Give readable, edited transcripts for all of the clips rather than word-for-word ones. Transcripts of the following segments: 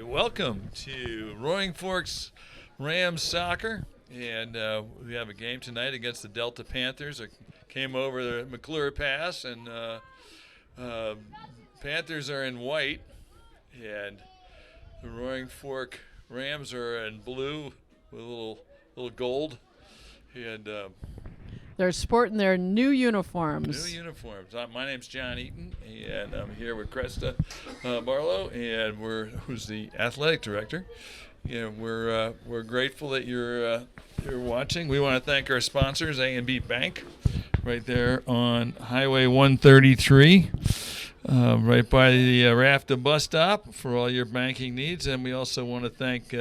welcome to Roaring Forks Rams soccer, and we have a game tonight against the Delta Panthers. I came over the McClure Pass, and Panthers are in white, and the Roaring Fork Rams are in blue with a little gold, and they're sporting their new uniforms. New uniforms. My name's John Eaton, and I'm here with Krista Barlow, and who's the athletic director. And we're grateful that you're watching. We want to thank our sponsors, ANB Bank, right there on Highway 133, right by the Rafta bus stop for all your banking needs. And we also want to thank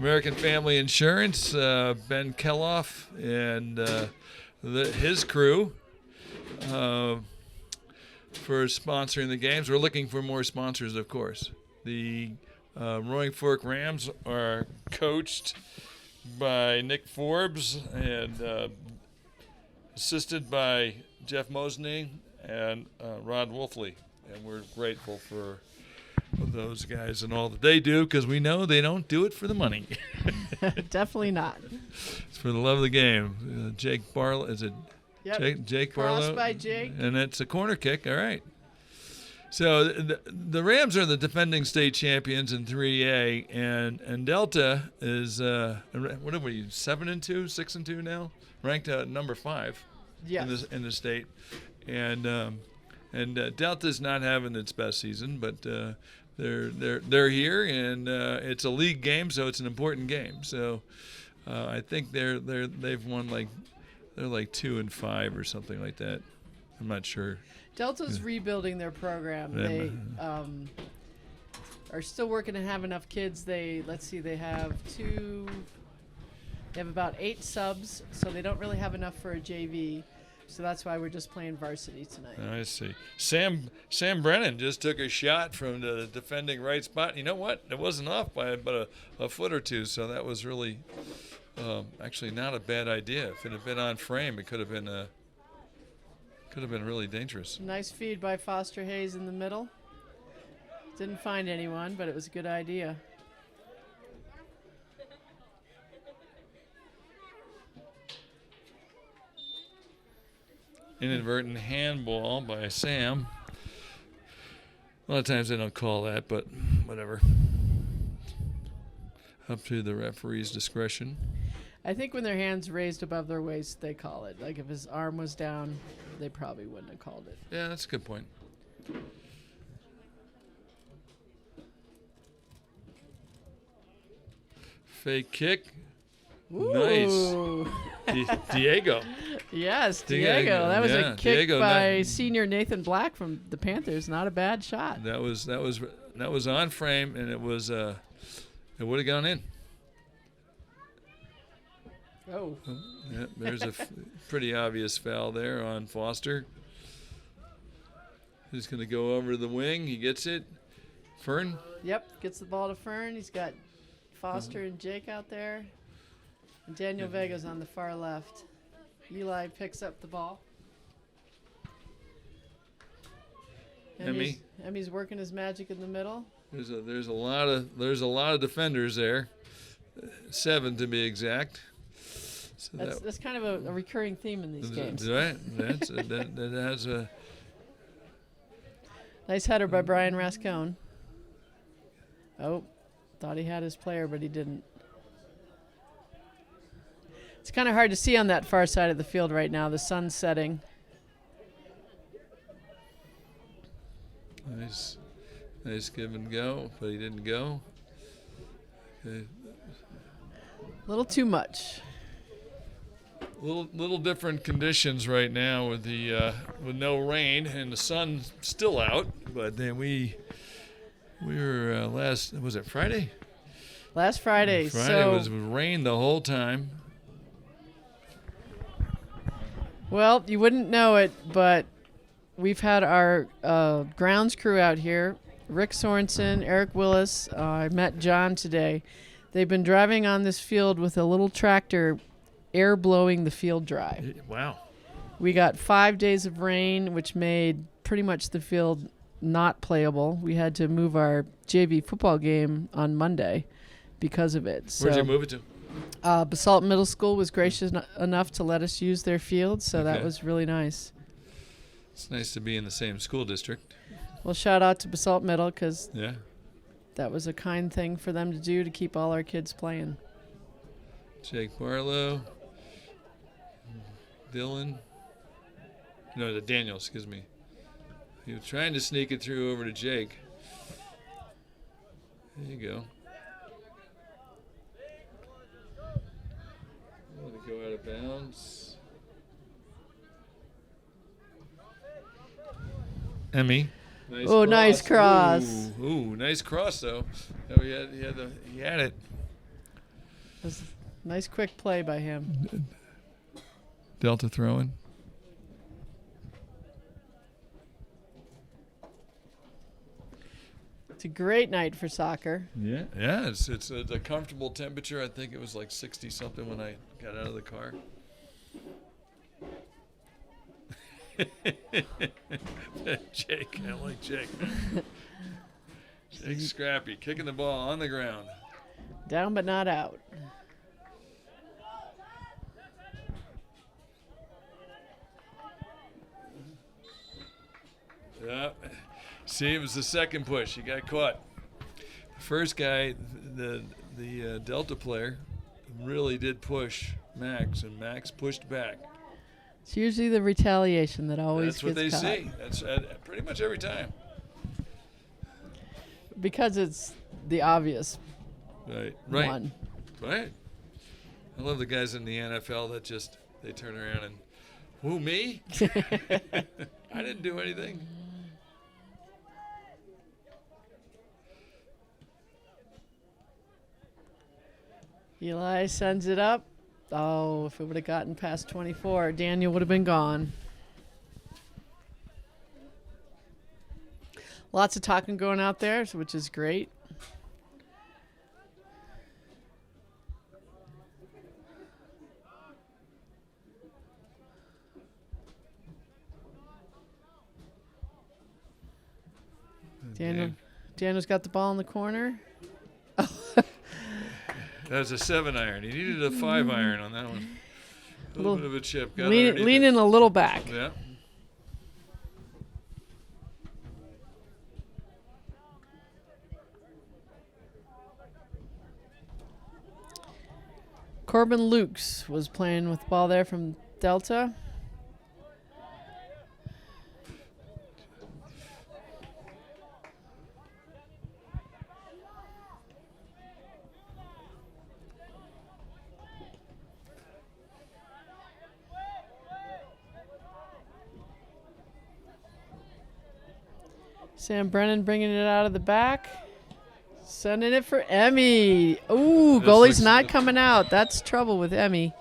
American Family Insurance, Ben Kelloff, and his crew for sponsoring the games. We're looking for more sponsors, of course. The Roaring Fork Rams are coached by Nick Forbes and assisted by Jeff Mosney and Rod Wolfley. And we're grateful for those guys and all that they do, because we know they don't do it for the money. Definitely not. It's for the love of the game. Jake Barlow, is it? Yep. Jake Crossed Barlow. by Jake. And it's a corner kick. All right. So the Rams are the defending state champions in 3A, and Delta is what are we, 7-2, 6-2 now, ranked number 5 Yes. in the state, and Delta's not having its best season, but they're here, and it's a league game, so it's an important game. So I think they've won they're like 2-5 or something like that. I'm not sure. Delta's rebuilding their program. They are still working to have enough kids. They have about 8 subs, so they don't really have enough for a JV. So that's why we're just playing varsity tonight. I see. Sam Brennan just took a shot from the defending right spot. You know what? It wasn't off by but a foot or two, so that was really actually not a bad idea. If it had been on frame, it could have been really dangerous. Nice feed by Foster Hayes in the middle. Didn't find anyone, but it was a good idea. Inadvertent handball by Sam. A lot of times they don't call that, but whatever. Up to the referee's discretion. I think when their hands raised above their waist, they call it. Like if his arm was down, they probably wouldn't have called it. Yeah, that's a good point. Fake kick. Ooh. Nice. Diego. Yes, Diego. That was a kick Diego, by senior Nathan Black from the Panthers. Not a bad shot. That was on frame, and it would have gone in. Oh. Yeah, there's a pretty obvious foul there on Foster. He's going to go over the wing. He gets it. Fern? Yep, gets the ball to Fern. He's got Foster and Jake out there. And Daniel Vega's on the far left. Eli picks up the ball. Emmy's working his magic in the middle. There's a lot of defenders there. 7 to be exact. So that's kind of a recurring theme in these games. Right. That has a nice header by Brian Rascone. Oh, thought he had his player, but he didn't. It's kind of hard to see on that far side of the field right now. The sun's setting. Nice give and go, but he didn't go. Okay. A little too much. Little different conditions right now with with no rain and the sun still out. But then we were was it Friday? Last Friday. Friday was rain the whole time. Well, you wouldn't know it, but we've had our grounds crew out here. Rick Sorensen, Eric Willis. I met John today. They've been driving on this field with a little tractor air blowing the field dry. Wow. We got 5 days of rain, which made pretty much the field not playable. We had to move our JV football game on Monday because of it. Where'd you move it to? Basalt Middle School was gracious enough to let us use their field, so that was really nice. It's nice to be in the same school district. Well, shout out to Basalt Middle because Yeah. that was a kind thing for them to do to keep all our kids playing. Jake Barlow. Daniel, excuse me. He was trying to sneak it through over to Jake. There you go. Let it go out of bounds. Emmy. Nice cross. Ooh, nice cross though. Oh, he had it. It was a nice quick play by him. Delta throwing. It's a great night for soccer. Yeah, it's a comfortable temperature. I think it was like 60 something when I got out of the car. Jake, I like Jake. Jake's scrappy, kicking the ball on the ground. Down but not out. Yeah. See, it was the second push. He got caught. The first guy, the Delta player, really did push Max, and Max pushed back. It's usually the retaliation that always That's what they gets caught. see. That's pretty much every time. Because it's the obvious Right. one. Right. I love the guys in the NFL that they turn around and, who, me? I didn't do anything. Eli sends it up. Oh, if it would have gotten past 24, Daniel would have been gone. Lots of talking going out there, which is great. Daniel's got the ball in the corner. That was a 7-iron. He needed a 5-iron on that one. A little bit of a chip. Leaning a little back. Yeah. Corbin Lukes was playing with the ball there from Delta. Sam Brennan bringing it out of the back. Sending it for Emmy. Ooh, goalie's not coming out. That's trouble with Emmy.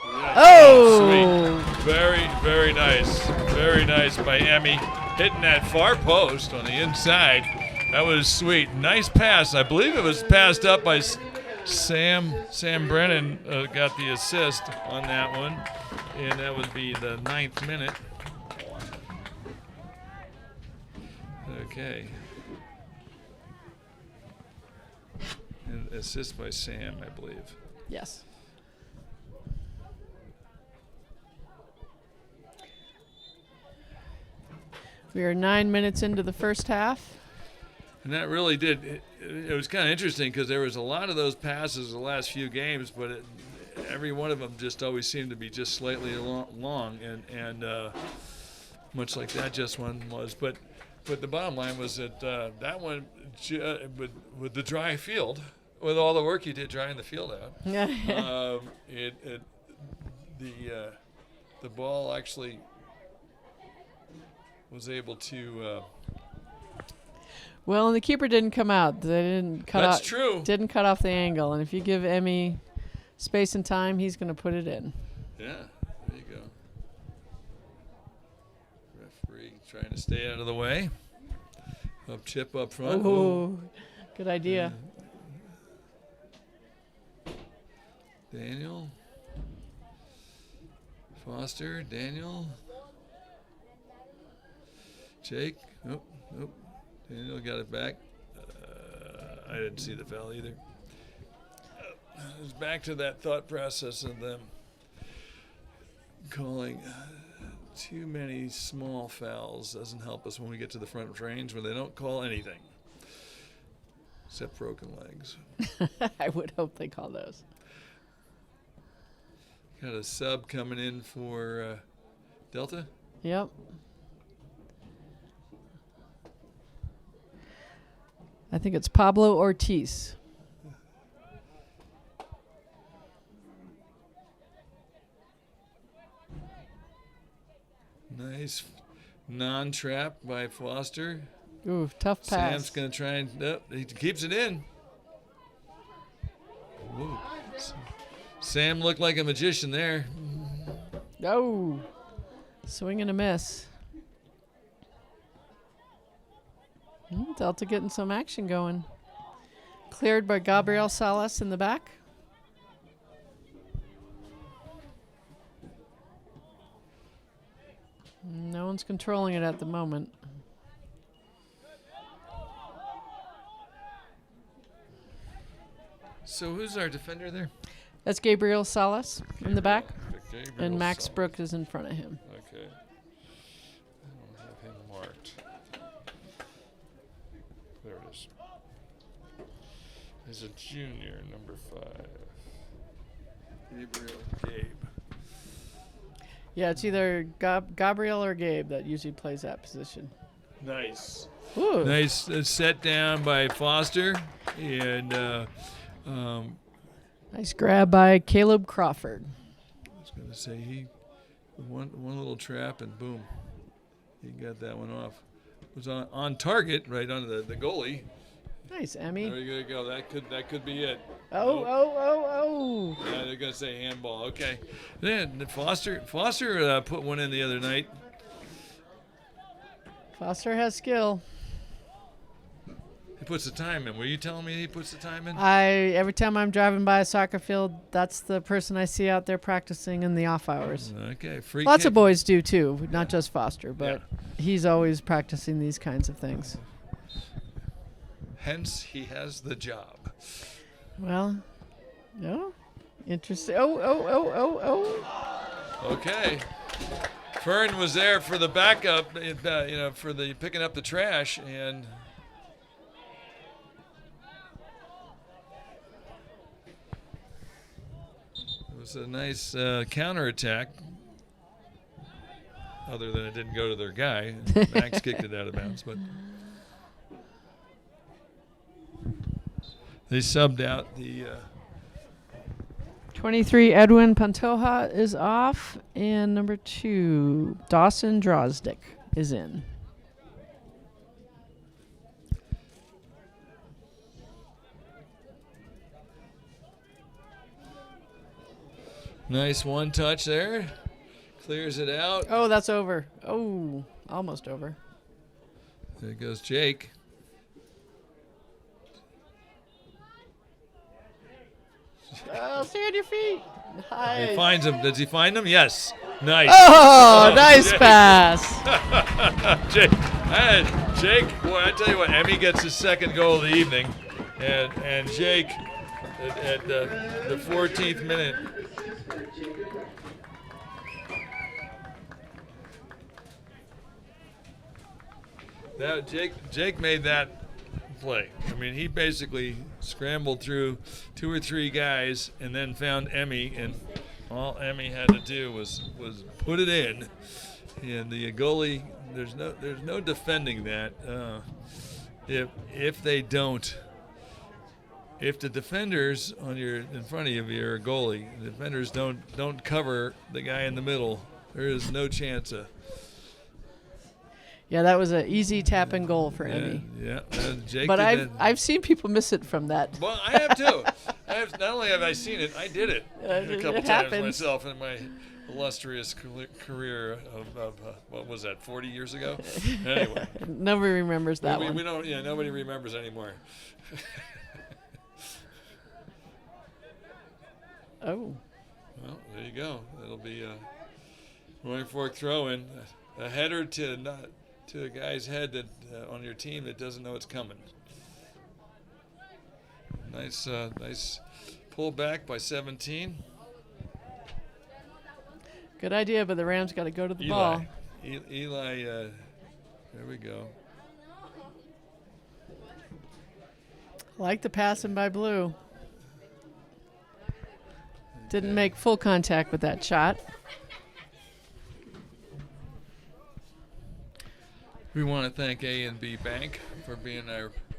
Oh! Sweet. Very, very nice. Very nice by Emmy. Hitting that far post on the inside. That was sweet. Nice pass. I believe it was passed up by Sam. Sam Brennan got the assist on that one. And that would be the 9th minute. Okay. And assist by Sam, I believe. Yes. We are 9 minutes into the first half. And that really did. It was kind of interesting because there was a lot of those passes the last few games, but every one of them just always seemed to be just slightly long, and much like that just one was. But the bottom line was that that one, with the dry field, with all the work you did drying the field out, the ball actually was able to. Well, and the keeper didn't come out. They didn't cut That's off. true. Didn't cut off the angle, and if you give Emmy space and time, he's going to put it in. Yeah, there you go. Referee trying to stay out of the way. Up chip up front. Oh, good idea. Daniel. Foster, Daniel. Jake. Oh, oh. Daniel got it back. I didn't see the foul either. It's back to that thought process of them calling too many small fouls. Doesn't help us when we get to the front range where they don't call anything except broken legs. I would hope they call those. Got a sub coming in for Delta. Yep. I think it's Pablo Ortiz. Nice non-trap by Foster. Ooh, tough pass. Sam's going to try and... Nope, he keeps it in. Ooh. Sam looked like a magician there. Oh, swing and a miss. Delta getting some action going. Cleared by Gabriel Salas in the back. No one's controlling it at the moment. So who's our defender there? That's Gabriel Salas in the back. Gabriel And Max Salas. Brook is in front of him. Okay. I don't have him marked. There it is. He's a junior, number 5. Gabriel Gabe. Yeah, it's either Gabriel or Gabe that usually plays that position. Nice. Ooh. Nice set down by Foster. And Nice grab by Caleb Crawford. I was going to say he one little trap and boom, he got that one off. It was on target right on the goalie. Nice, Emmy. There you go. That could be it. Oh, Nope. oh. Yeah, they're gonna say handball. Okay. Then Foster put one in the other night. Foster has skill. He puts the time in. Were you telling me he puts the time in? Every time I'm driving by a soccer field, that's the person I see out there practicing in the off hours. Okay. Free Lots kick. of boys do too, not just Foster, but he's always practicing these kinds of things. Hence, he has the job. Well, no, interesting. Oh. Okay. Fern was there for the backup, for the picking up the trash, and it was a nice counterattack. Other than it didn't go to their guy, Max kicked it out of bounds, but they subbed out the. 23, Edwin Pantoja is off, and number 2, Dawson Drozdick is in. Nice one touch there. Clears it out. Oh, that's over. Oh, almost over. There goes Jake. Oh, stay on your feet. Nice. He finds him. Does he find him? Yes. Nice. Oh, nice Jake. pass. Jake, boy, I tell you what, Emmy gets his second goal of the evening. And Jake, at the 14th minute, Jake made that play. I mean, he basically scrambled through 2 or 3 guys and then found Emmy, and all Emmy had to do was put it in. And the goalie, there's no defending that. If they don't, if the defenders in front of you are a goalie, the defenders don't cover the guy in the middle, there is no chance of. Yeah, that was an easy tap and goal for Emmy. Yeah, Jake. But did that. I've seen people miss it from that. Well, I have too. Not only have I seen it, I did it a couple it times happens. myself in my illustrious career of what was that, 40 years ago? Anyway, Nobody remembers that one. we don't. Yeah, nobody remembers anymore. Oh. Well, there you go. It'll be a Roy Fork throw-in, a header to to a guy's head that on your team that doesn't know it's coming. Nice pull back by 17. Good idea, but the Rams got to go to the ball. Eli, there we go. Like the passing by Blue. Didn't make full contact with that shot. We want to thank ANB Bank for being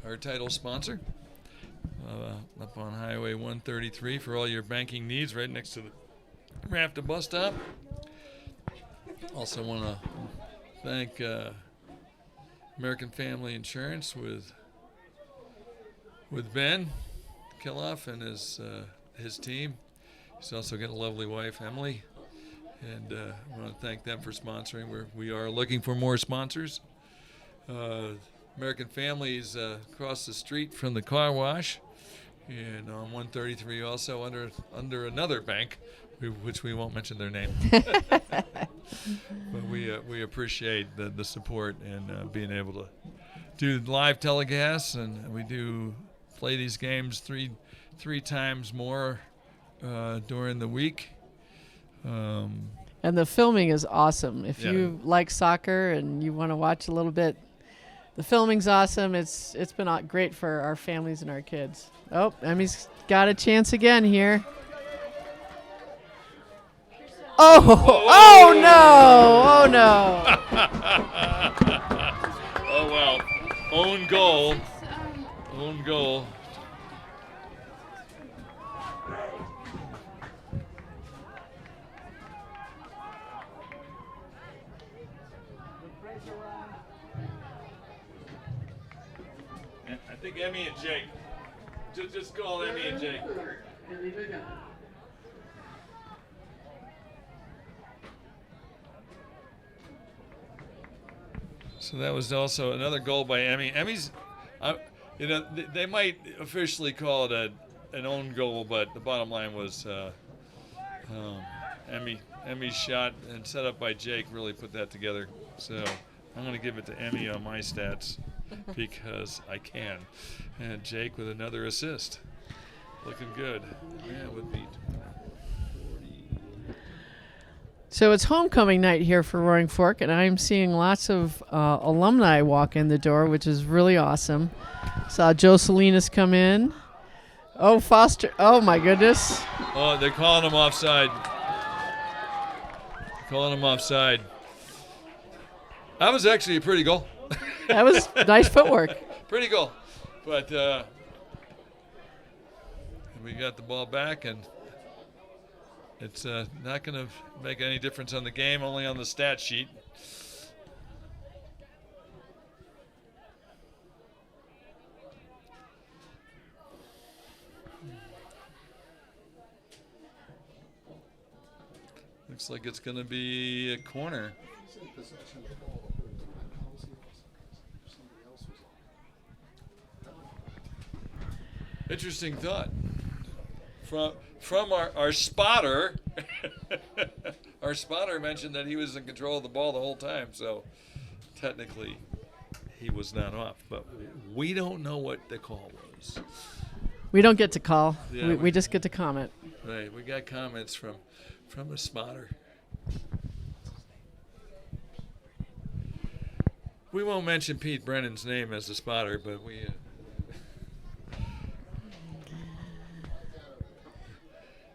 our title sponsor up on Highway 133 for all your banking needs right next to the Rafta bus stop. Also want to thank American Family Insurance with Ben Kelloff and his team. He's also got a lovely wife, Emily, and I want to thank them for sponsoring. We are looking for more sponsors. American Family is across the street from the car wash, and on 133 also under another bank, which we won't mention their name. But we appreciate the support and being able to do live telecasts, and we do play these games three times more during the week. And the filming is awesome. If you like soccer and you want to watch a little bit, the filming's awesome. It's been great for our families and our kids. Oh, Emmy's got a chance again here. Oh no! Oh well, own goal. I think Emmy and Jake. Just call Emmy and Jake. So that was also another goal by Emmy. Emmy's, they might officially call it an own goal, but the bottom line was Emmy's shot and set up by Jake really put that together. So I'm going to give it to Emmy on my stats because I can. And Jake with another assist. Looking good. Yeah, would be 40. So it's homecoming night here for Roaring Fork, and I'm seeing lots of alumni walk in the door, which is really awesome. Saw Joe Salinas come in. Oh, Foster. Oh, my goodness. Oh, they're calling him offside. That was actually a pretty goal. That was nice footwork. Pretty goal. But we got the ball back, and it's not going to make any difference on the game, only on the stat sheet. Looks like it's going to be a corner. Interesting thought from our spotter. Our spotter mentioned that he was in control of the ball the whole time, so technically he was not off. But we don't know what the call was. We don't get to call. Yeah, we just get to comment. Right, we got comments from the spotter. We won't mention Pete Brennan's name as the spotter, but we.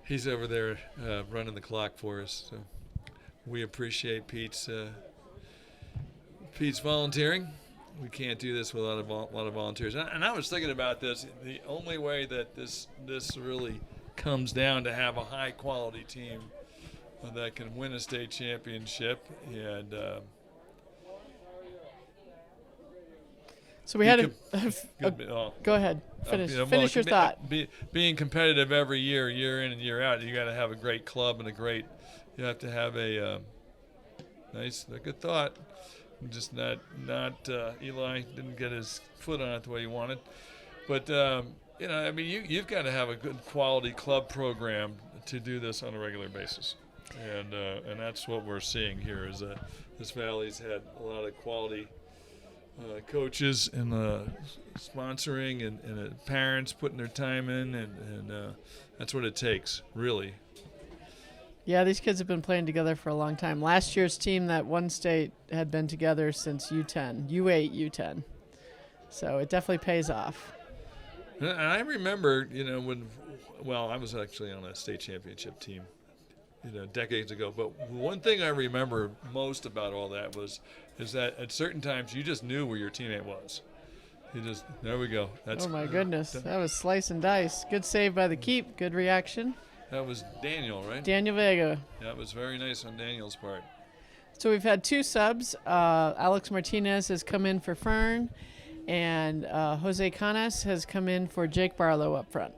He's over there running the clock for us, so we appreciate Pete's volunteering. We can't do this without a lot of volunteers. And I was thinking about this. The only way that this really comes down to have a high quality team that can win a state championship, and so we had go ahead. Finish your thought. Being competitive every year in and year out, you got to have a great club and you have to have a good thought. Just not Eli didn't get his foot on it the way he wanted, but you've got to have a good quality club program to do this on a regular basis, and that's what we're seeing here is that this valley's had a lot of quality coaches and sponsoring and parents putting their time in, and that's what it takes, really. Yeah, these kids have been playing together for a long time. Last year's team that won state had been together since U10, U8, U10. So it definitely pays off. And I remember, I was actually on a state championship team, decades ago. But one thing I remember most about all that is that at certain times you just knew where your teammate was. There we go. Oh my goodness, that was slice and dice. Good save by the keep. Good reaction. That was Daniel, right? Daniel Vega. That was very nice on Daniel's part. So we've had two subs. Alex Martinez has come in for Fern, and Jose Canas has come in for Jake Barlow up front.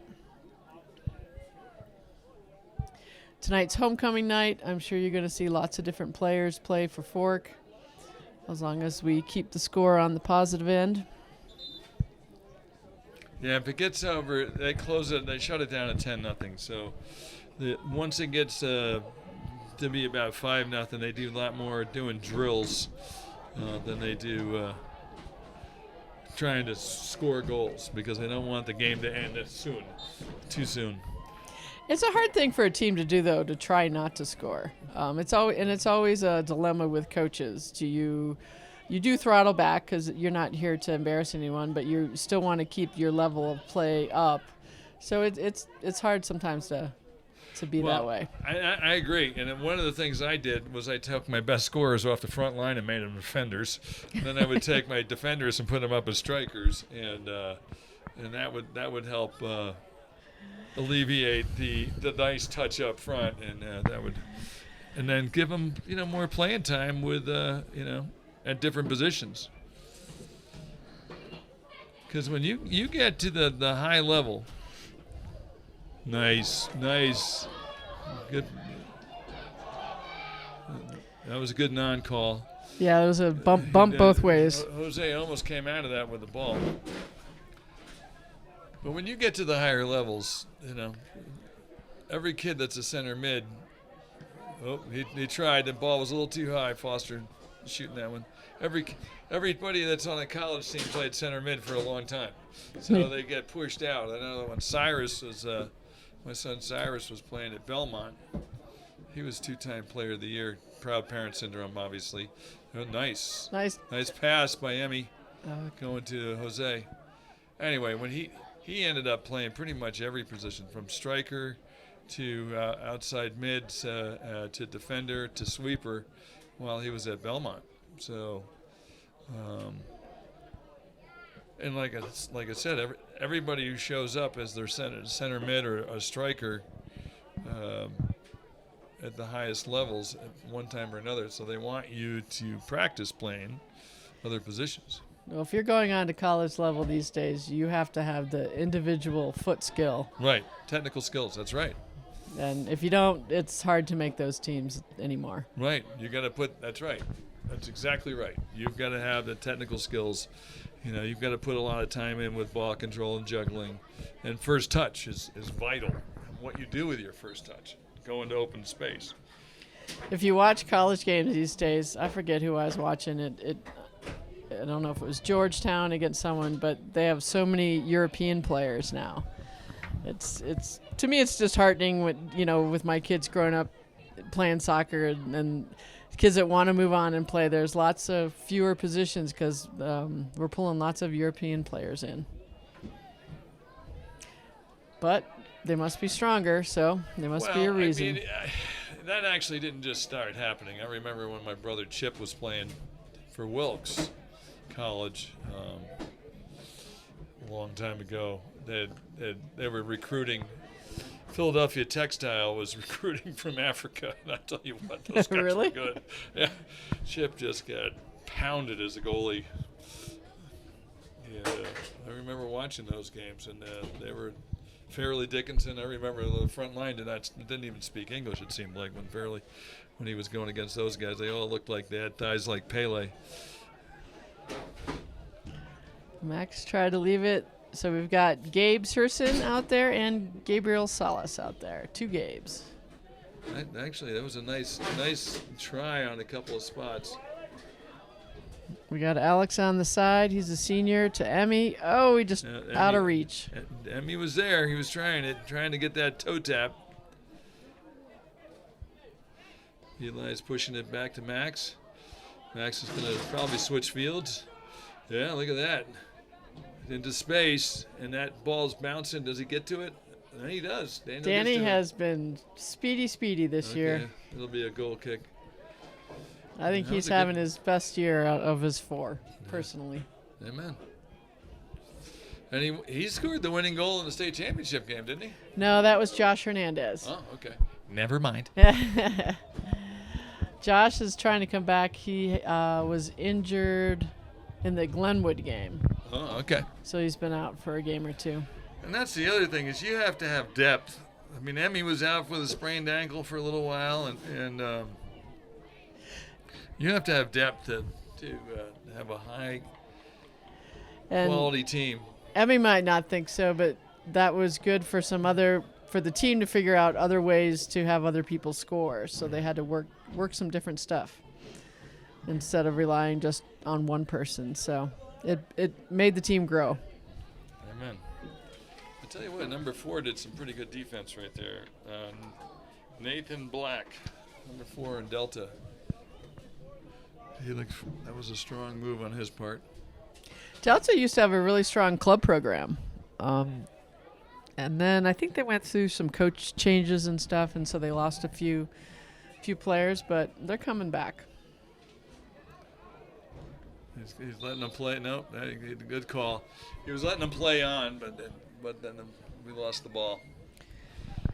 Tonight's homecoming night. I'm sure you're going to see lots of different players play for Fork, as long as we keep the score on the positive end. Yeah, if it gets over, they close it. They shut it down at 10-0. So once it gets to be about 5-0, they do a lot more doing drills than they do trying to score goals, because they don't want the game to end too soon. It's a hard thing for a team to do, though, to try not to score. It's always a dilemma with coaches. You do throttle back because you're not here to embarrass anyone, but you still want to keep your level of play up. So it's hard sometimes to be that way. I agree. And then one of the things I did was I took my best scorers off the front line and made them defenders. And then I would take my defenders and put them up as strikers, and that would help alleviate the nice touch up front, and then give them more playing time with at different positions. Because when you get to the high level, nice, good. That was a good non-call. Yeah, it was a bump both ways. Jose almost came out of that with the ball. But when you get to the higher levels, every kid that's a center mid, he tried. The ball was a little too high. Foster shooting that one. Everybody that's on a college team played center mid for a long time, so they get pushed out. I know when my son Cyrus was playing at Belmont, he was 2-time player of the year. Proud parent syndrome, obviously. Nice pass by Emmy, going to Jose. Anyway, when he ended up playing pretty much every position, from striker to outside mid to defender to sweeper, while he was at Belmont. So, and like I said, everybody who shows up as their center mid or a striker at the highest levels at one time or another, so they want you to practice playing other positions. Well, if you're going on to college level these days, you have to have the individual foot skill. Right, technical skills. That's right. And if you don't, it's hard to make those teams anymore. Right, you got to put. That's right. That's exactly right. You've got to have the technical skills. You've got to put a lot of time in with ball control and juggling. And first touch is vital. What you do with your first touch, go into open space. If you watch college games these days, I forget who I was watching. I don't know if it was Georgetown against someone, but they have so many European players now. It's to me, it's disheartening with my kids growing up playing soccer and kids that want to move on and play. There's lots of fewer positions because we're pulling lots of European players in. But they must be stronger, so there must be a reason. I mean, that actually didn't just start happening. I remember when my brother Chip was playing for Wilkes College a long time ago. They were recruiting. Philadelphia Textile was recruiting from Africa, and I tell you what, those guys Really? were good. Yeah, Chip just got pounded as a goalie. Yeah, I remember watching those games, and they were Fairleigh Dickinson. I remember the front line didn't even speak English. It seemed like when he was going against those guys, they all looked like they had thighs like Pele. Max tried to leave it. So we've got Gabe Surson out there and Gabriel Salas out there. Two Gabes. Actually, that was a nice try on a couple of spots. We got Alex on the side. He's a senior to Emmy. Oh, he just out of reach. Emmy was there. He was trying to get that toe tap. Eli's pushing it back to Max. Max is going to probably switch fields. Yeah, look at that. Into space, and that ball's bouncing. Does he get to it? And he does. Danny has been speedy this year. It'll be a goal kick. I think he's having his best year out of his 4, personally. Amen. And he scored the winning goal in the state championship game, didn't he? No, that was Josh Hernandez. Oh, okay. Never mind. Josh is trying to come back. He was injured in the Glenwood game. Oh, okay. So he's been out for a game or 2. And that's the other thing is you have to have depth. I mean, Emmy was out with a sprained ankle for a little while, and you have to have depth to have a high quality team. Emmy might not think so, but that was good for for the team to figure out other ways to have other people score. So they had to work some different stuff instead of relying just on one person. So it made the team grow. Amen. I tell you what, number 4 did some pretty good defense right there. Nathan Black, number 4 in Delta. That was a strong move on his part. Delta used to have a really strong club program. And then I think they went through some coach changes and stuff, and so they lost a few players, but they're coming back. He's letting them play. Nope, good call. He was letting them play on, but then we lost the ball.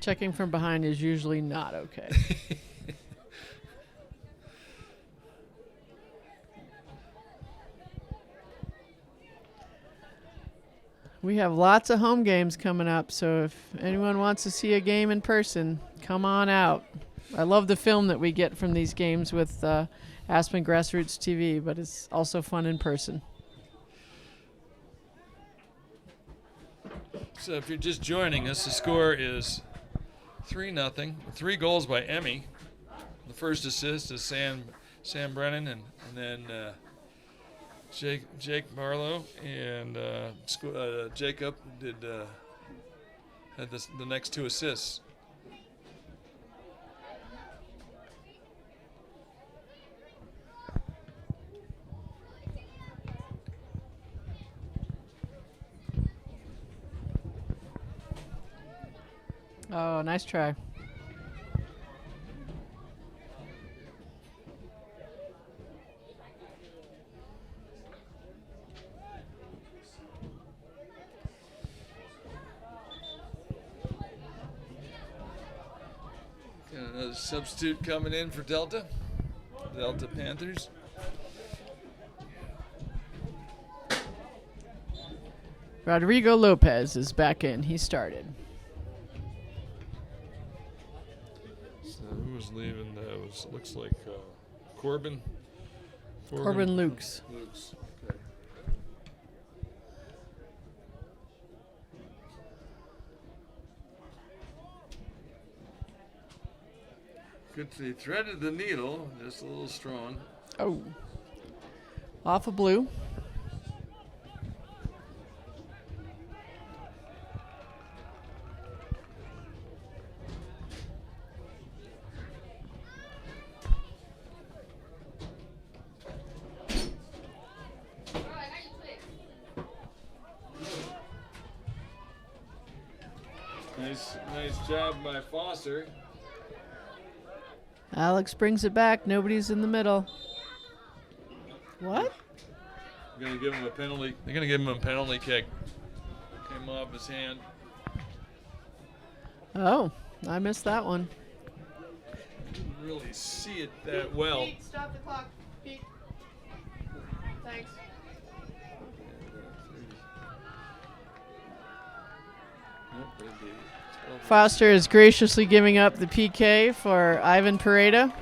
Checking from behind is usually not okay. We have lots of home games coming up, so if anyone wants to see a game in person, come on out. I love the film that we get from these games with Aspen GrassRoots TV, but it's also fun in person. So if you're just joining us, the score is 3-0. 3 goals by Emmy. The first assist is Sam Brennan, and then Jake Barlow and Jacob had the next 2 assists. Oh, nice try. Got another substitute coming in for Delta Panthers. Rodrigo Lopez is back in. He started. So who was leaving? Looks like Corbin Lukes. Okay. Good. He threaded the needle, just a little strong. Oh. Off of blue. Nice job by Foster. Alex brings it back. Nobody's in the middle. What? They're gonna give him a penalty. They're gonna give him a penalty kick. Came off his hand. Oh, I missed that one. Didn't really see it that well. Pete, stop the clock. Pete. Thanks. Foster is graciously giving up the PK for Ivan Pareda.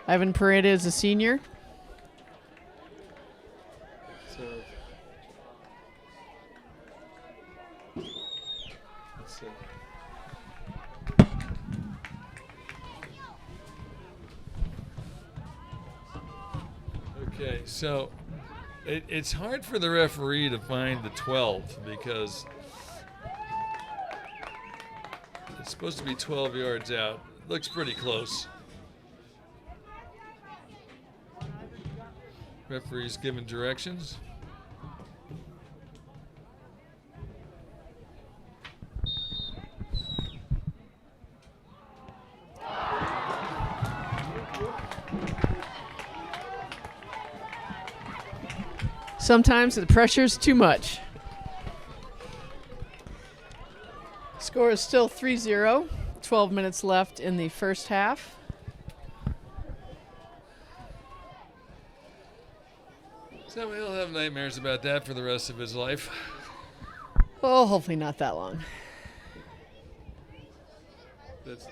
Ivan Pareda is a senior. So, let's see. Okay, so It's hard for the referee to find the 12th because it's supposed to be 12 yards out. Looks pretty close. Referee's giving directions. Sometimes the pressure's too much. Score is still 3-0. 12 minutes left in the first half. So he'll have nightmares about that for the rest of his life. Oh, hopefully not that long. That's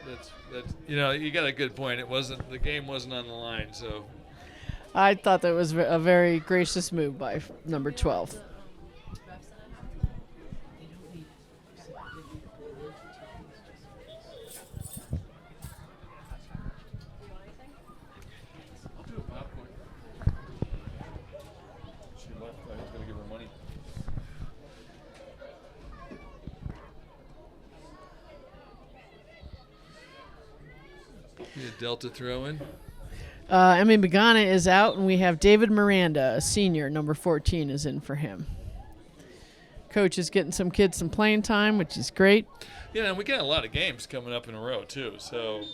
you got a good point. The game wasn't on the line, so. I thought that was a very gracious move by number 12. I'll do a popcorn. She left. I was going to give her money. Be a Delta throw in. Emmy Begana is out, and we have David Miranda, a senior, number 14, is in for him. Coach is getting some kids some playing time, which is great. Yeah, and we got a lot of games coming up in a row too. So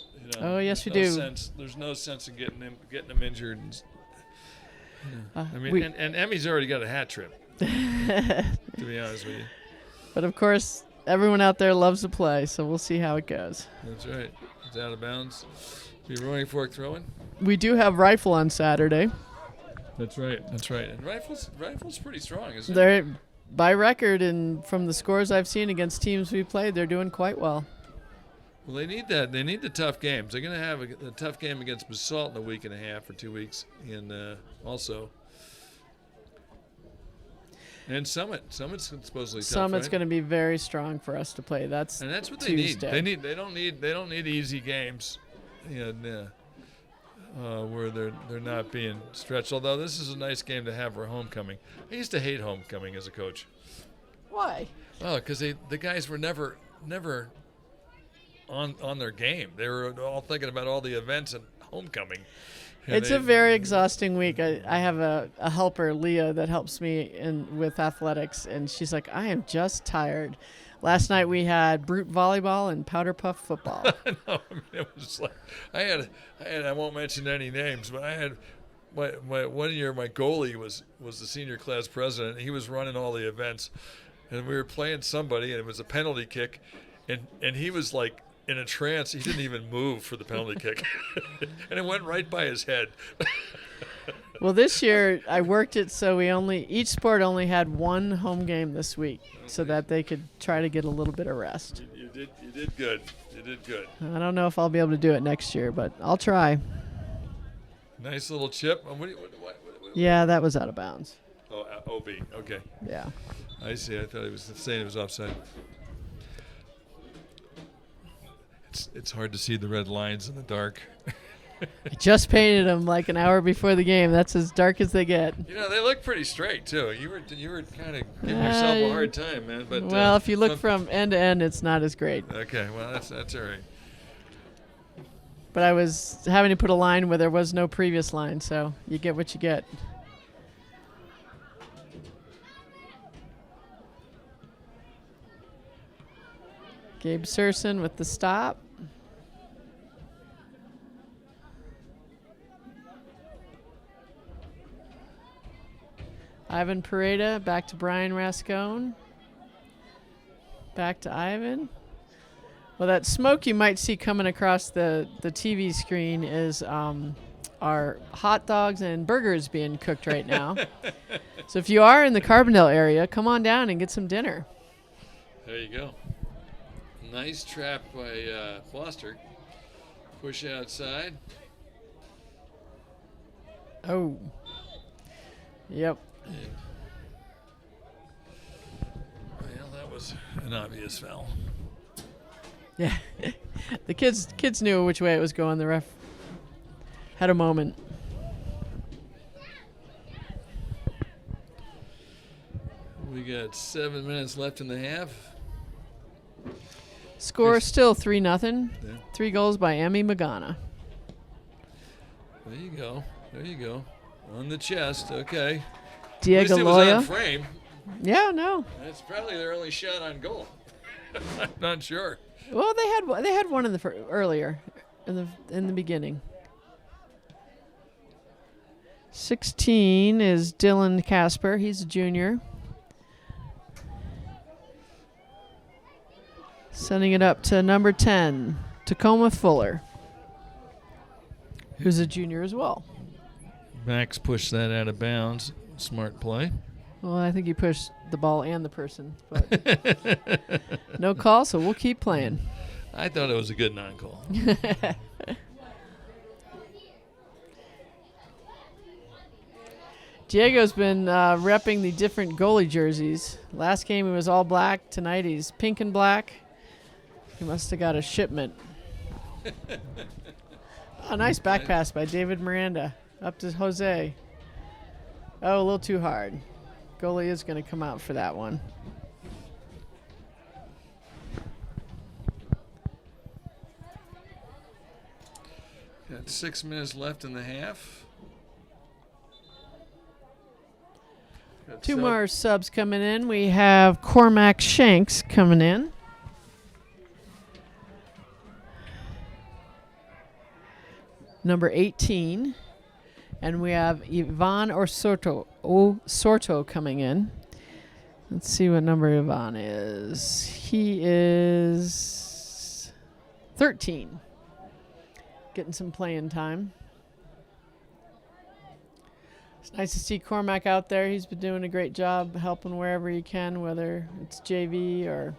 Oh, yes, we there's do. There's no sense in getting them injured. And, and Emmy's already got a hat trick. To be honest with you. But of course, everyone out there loves to play, so we'll see how it goes. That's right. It's out of bounds. Be Roaring Fork throwing. We do have rifle on Saturday. That's right. That's right. And rifle's pretty strong, isn't it? They're by record, and from the scores I've seen against teams we played, they're doing quite well. Well, they need that. They need the tough games. They're going to have a tough game against Basalt in a week and a half or 2 weeks, and also. And Summit's supposedly tough. Summit's right? going to be very strong for us to play. That's what Tuesday. they need. They don't need easy games, where they're not being stretched. Although this is a nice game to have for homecoming. I used to hate homecoming as a coach. Why? Oh, because the guys were never on their game. They were all thinking about all the events at homecoming. It's a very exhausting week. I have a helper, Leah, that helps me with athletics, and she's like, I am just tired. Last night we had brute volleyball and powder puff football. No, it was like I won't mention any names, but I had my 1 year my goalie was the senior class president, and he was running all the events, and we were playing somebody, and it was a penalty kick, and he was like in a trance. He didn't even move for the penalty kick, and it went right by his head. Well, this year I worked it so each sport only had one home game this week, so that they could try to get a little bit of rest. You did good. You did good. I don't know if I'll be able to do it next year, but I'll try. Nice little chip. What Yeah, that was out of bounds. Oh, OB. Okay. Yeah. I see. I thought he was saying it was offside. It's hard to see the red lines in the dark. I just painted them like an hour before the game. That's as dark as they get. They look pretty straight too. You were kind of giving yourself a hard time, man. But well, if you look from end to end, it's not as great. Okay, well that's all right. But I was having to put a line where there was no previous line, so you get what you get. Gabe Surson with the stop. Ivan Pareda back to Brian Rascone. Back to Ivan. Well, that smoke you might see coming across the TV screen is our hot dogs and burgers being cooked right now. So if you are in the Carbondale area, come on down and get some dinner. There you go. Nice trap by Foster. Push outside. Oh. Yep. Well, that was an obvious foul. Yeah. The kids knew which way it was going. The ref had a moment. We got 7 minutes left in the half. Score is still 3-0. Yeah. 3 goals by Emmy Magana. There you go. There you go. On the chest. Okay. Diego At least it was on Loya. frame. Yeah, no. That's probably their only shot on goal. I'm not sure. Well, they had one in the earlier in the beginning. 16 is Dylan Casper. He's a junior. Sending it up to number 10, Tacoma Fuller, who's a junior as well. Max pushed that out of bounds. Smart play. Well, I think he pushed the ball and the person, but no call, so we'll keep playing. I thought it was a good non-call. Diego's been repping the different goalie jerseys. Last game he was all black. Tonight he's pink and black. He must have got a shipment. A nice back pass by David Miranda up to Jose. Oh, a little too hard. Goalie is going to come out for that one. Got 6 minutes left in the half. Got Two more subs coming in. We have Cormac Shanks coming in. Number 18. And we have Ivan Osorto coming in. Let's see what number Ivan is. He is 13. Getting some playing time. It's nice to see Cormac out there. He's been doing a great job helping wherever he can, whether it's JV or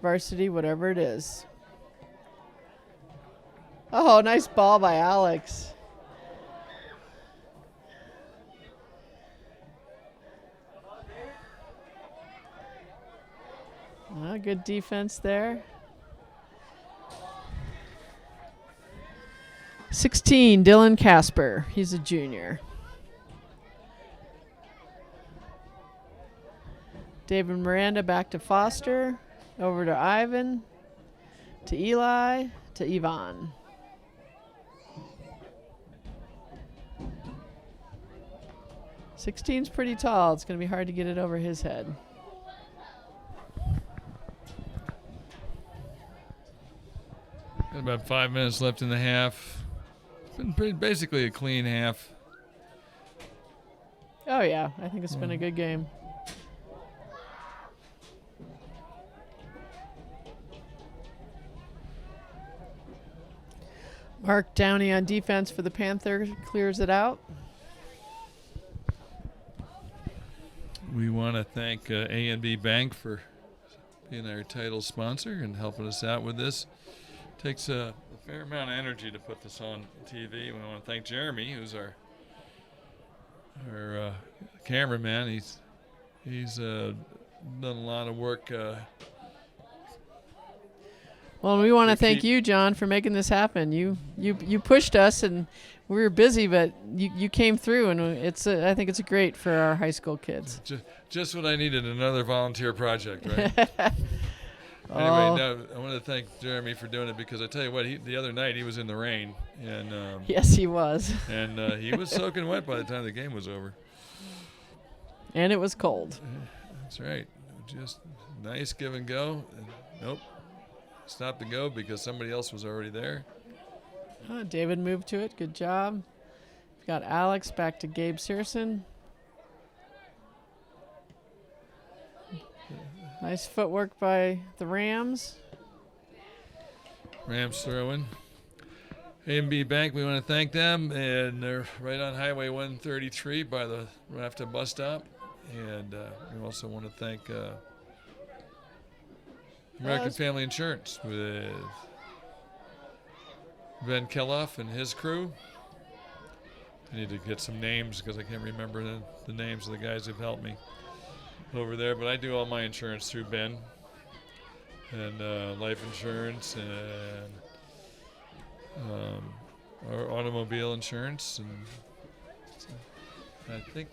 varsity, whatever it is. Oh, nice ball by Alex. Good defense there. 16, Dylan Casper. He's a junior. David Miranda back to Foster. Over to Ivan. To Eli. To Yvonne. Sixteen's pretty tall. It's going to be hard to get it over his head. Got about 5 minutes left in the half. It's been basically a clean half. Oh, yeah. I think it's been a good game. Mark Downey on defense for the Panther clears it out. We want to thank ANB Bank for being our title sponsor and helping us out with this. Takes a fair amount of energy to put this on TV. We want to thank Jeremy, who's our cameraman. He's done a lot of work. Well, we want to thank you, John, for making this happen. You pushed us, and we were busy, but you came through, and I think it's great for our high school kids. Just what I needed, another volunteer project, right? Anyway, no, I want to thank Jeremy for doing it, because I tell you what, the other night he was in the rain, and yes, he was, and he was soaking wet by the time the game was over. And it was cold. That's right. Just nice give and go. And nope, stopped the go because somebody else was already there. David moved to it. Good job. We've got Alex back to Gabe Searson. Nice footwork by the Rams. Rams throwing. ANB Bank, we want to thank them, and they're right on Highway 133 by the Rafta bus stop. And we also want to thank American Family Insurance with Ben Kelloff and his crew. I need to get some names because I can't remember the names of the guys who've helped me over there, but I do all my insurance through Ben, and life insurance, and our automobile insurance, and I think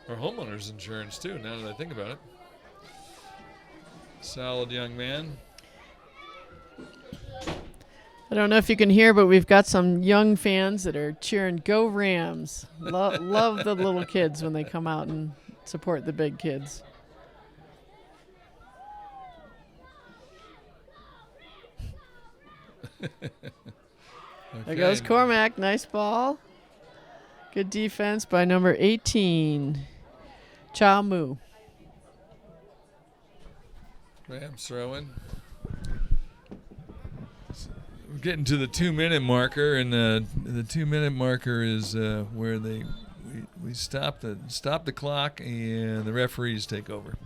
or homeowner's insurance too, now that I think about it. Solid young man. I don't know if you can hear, but we've got some young fans that are cheering "Go Rams." Love the little kids when they come out and support the big kids. There goes Cormac. Nice ball. Good defense by number 18, Chow Mu. Rams throwing. We're getting to the 2-minute marker, and the 2-minute marker is where we stop the clock, and the referees take over.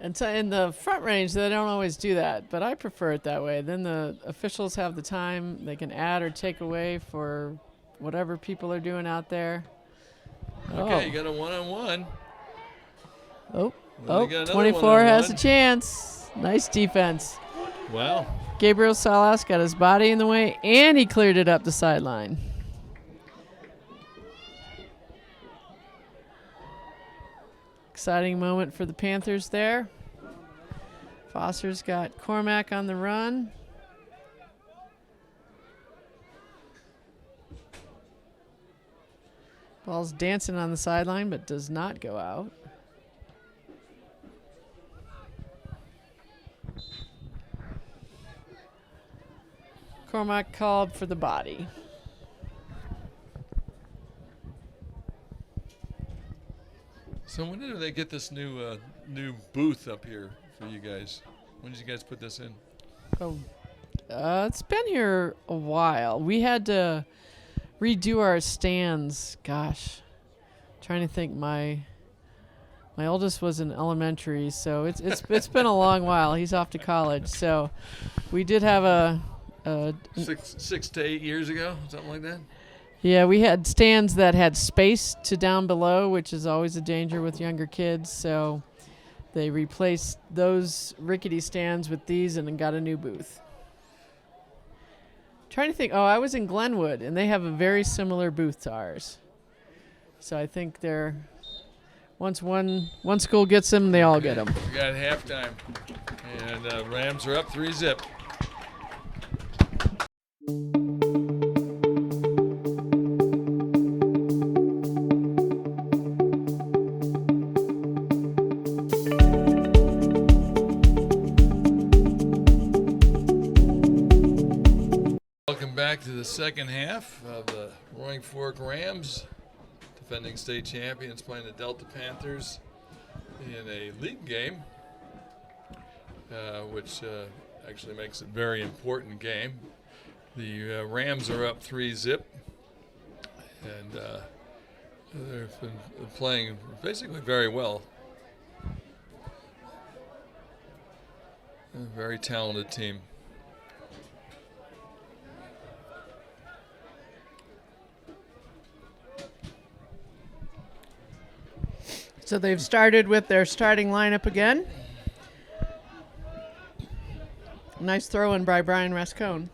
And so in the front range, they don't always do that, but I prefer it that way. Then the officials have the time; they can add or take away for whatever people are doing out there. Okay, you got a one-on-one. Oh, Well, you got another 24 has a one-on-one. chance. Nice defense. Wow. Gabriel Salas got his body in the way, and he cleared it up the sideline. Exciting moment for the Panthers there. Foster's got Cormac on the run. Ball's dancing on the sideline, but does not go out. Cormac called for the body. So when did they get this new booth up here for you guys? When did you guys put this in? Oh, it's been here a while. We had to redo our stands. Gosh, trying to think. My oldest was in elementary, so it's been a long while. He's off to college, so we did have a 6 to 8 years ago, something like that. Yeah, we had stands that had space to down below, which is always a danger with younger kids. So they replaced those rickety stands with these and then got a new booth. Trying to think. Oh, I was in Glenwood, and they have a very similar booth to ours. So I think they're once one school gets them, they all get them. We got halftime, and Rams are up 3-0. Welcome back to the second half of the Roaring Fork Rams, defending state champions, playing the Delta Panthers in a league game, which actually makes it a very important game. The Rams are up 3-0, and they've been playing basically very well. A very talented team. So they've started with their starting lineup again. Nice throw in by Brian Rascone.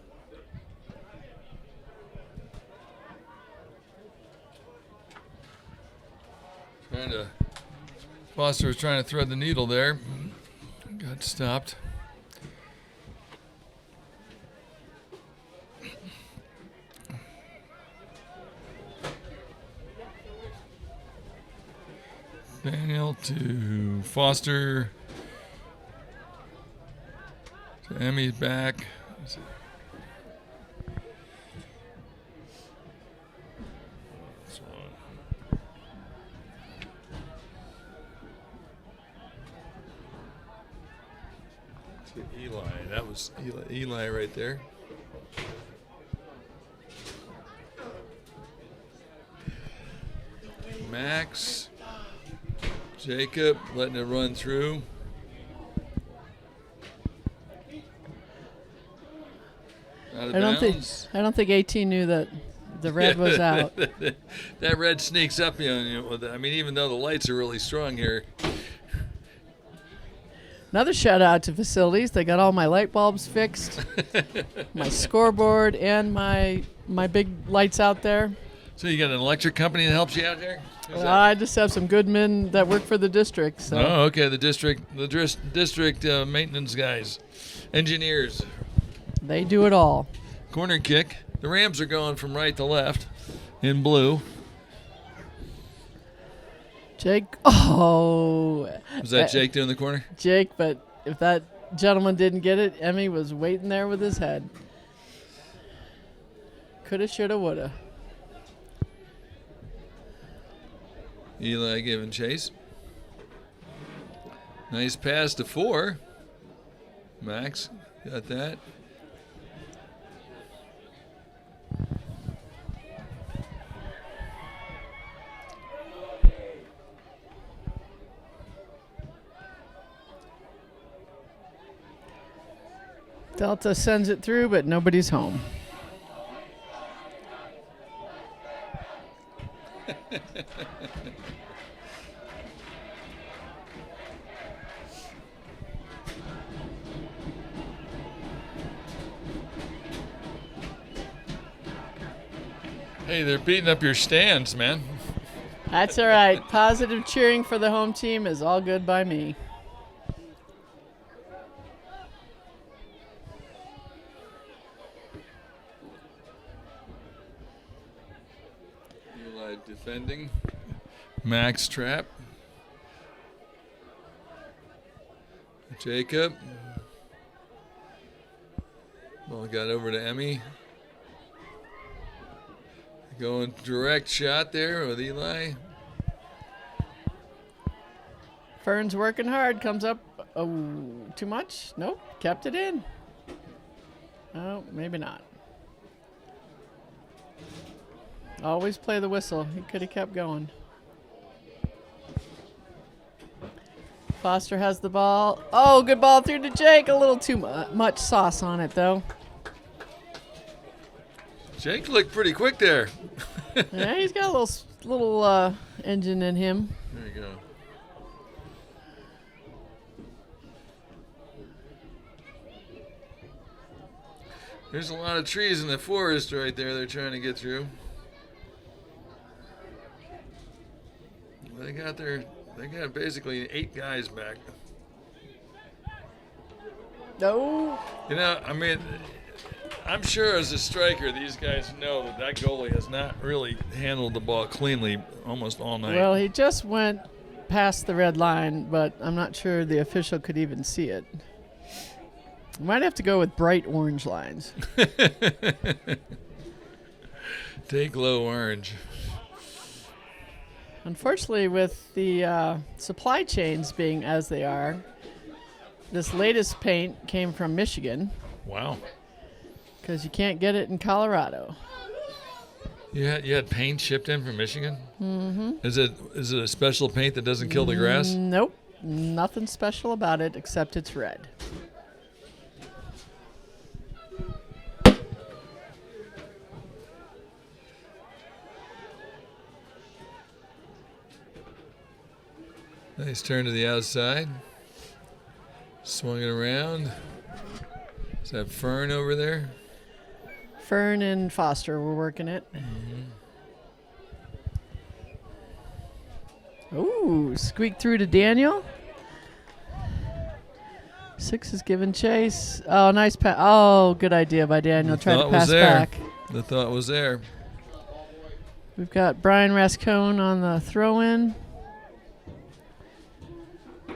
Foster was trying to thread the needle there. Got stopped. Daniel to Foster. To Emmy's back. To Eli. That was Eli right there. Max. Jacob letting it run through. Out of bounds. I don't think 18 knew that the red was out. That red sneaks up on you. I mean, even though the lights are really strong here. Another shout out to facilities. They got all my light bulbs fixed, my scoreboard, and my big lights out there. So you got an electric company that helps you out there? I just have some good men that work for the district. So. Oh, okay. The district maintenance guys, engineers. They do it all. Corner kick. The Rams are going from right to left in blue. Jake. Oh. Was that Jake doing the corner? Jake, but if that gentleman didn't get it, Emmy was waiting there with his head. Coulda, shoulda, woulda. Eli giving chase. Nice pass to 4. Max got that. Delta sends it through, but nobody's home. Hey, they're beating up your stands, man. That's all right. Positive cheering for the home team is all good by me. Eli defending. Max trap. Jacob. Ball got over to Emmy. Going direct shot there with Eli. Fern's working hard. Comes up. Oh, too much? Nope. Kept it in. Oh, maybe not. Always play the whistle. He could have kept going. Foster has the ball. Oh, good ball through to Jake. A little too much sauce on it, though. Jake looked pretty quick there. Yeah, he's got a little engine in him. There you go. There's a lot of trees in the forest right there they're trying to get through. They got basically 8 guys back. No. You know, I mean, I'm sure as a striker, these guys know that goalie has not really handled the ball cleanly almost all night. Well, he just went past the red line, but I'm not sure the official could even see it. Might have to go with bright orange lines. Take low orange. Unfortunately, with the supply chains being as they are, this latest paint came from Michigan. Wow. Because you can't get it in Colorado. You had paint shipped in from Michigan? Mm-hmm. Is it a special paint that doesn't kill the grass? Nope. Nothing special about it except it's red. Nice turn to the outside. Swung it around. Is that Fern over there? Fern and Foster were working it. Ooh, squeak through to Daniel. 6 is giving chase. Oh, nice pass. Oh, good idea by Daniel. Try to pass back. The thought was there. We've got Brian Rascone on the throw-in.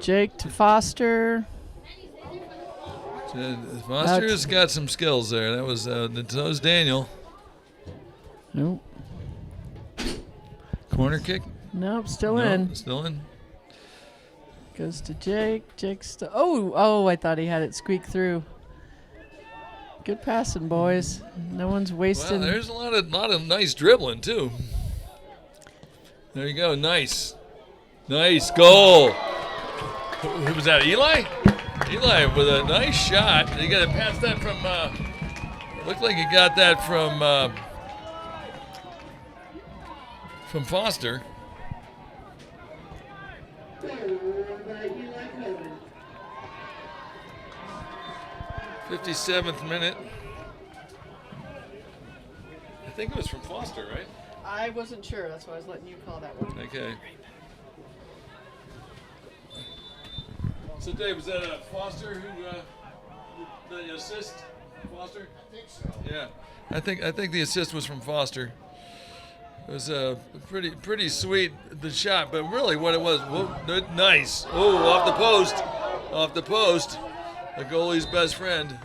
Jake to Foster. Foster's got some skills there. That was Daniel. Nope. Corner kick? Nope, still in. Still in. Goes to Jake. Jake's to I thought he had it squeak through. Good passing, boys. No one's wasting. Wow, there's a lot of nice dribbling too. There you go. Nice goal. Who was that? Eli? Eli with a nice shot. You got to pass that from. Looked like you got that from Foster. 57th minute. I think it was from Foster, right? I wasn't sure. That's why I was letting you call that one. Okay. So Dave, was that Foster who the assist? Foster? I think so. Yeah. I think the assist was from Foster. It was pretty sweet, the shot, but really what it was, nice. Oh, off the post, the goalie's best friend.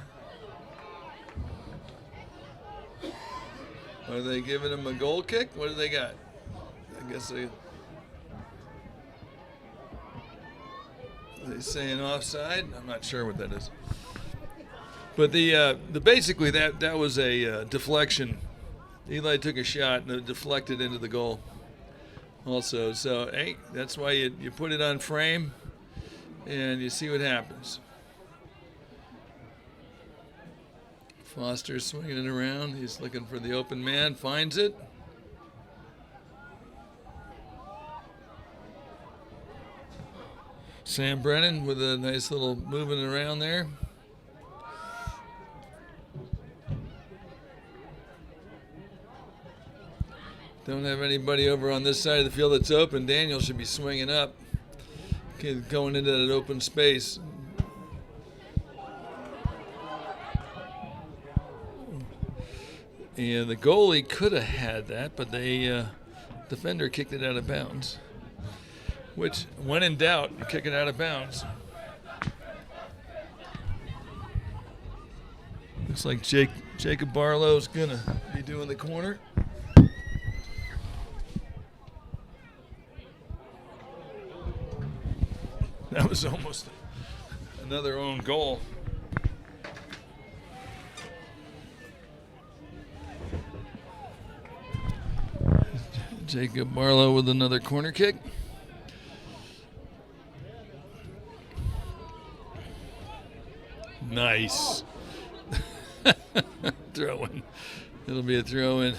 Are they giving him a goal kick? What do they got? I guess they saying offside. I'm not sure what that is. But the basically that was a deflection. Eli took a shot and it deflected into the goal also. So, hey, that's why you put it on frame and you see what happens. Foster's swinging it around. He's looking for the open man, finds it. Sam Brennan with a nice little moving around there. Don't have anybody over on this side of the field that's open. Daniel should be swinging up, going into that open space. And the goalie could have had that, but the defender kicked it out of bounds. Which, when in doubt, you kick it out of bounds. Looks like Jacob Barlow's gonna be doing the corner. That was almost another own goal. Jacob Barlow with another corner kick. Nice. Throw in. It'll be a throw in.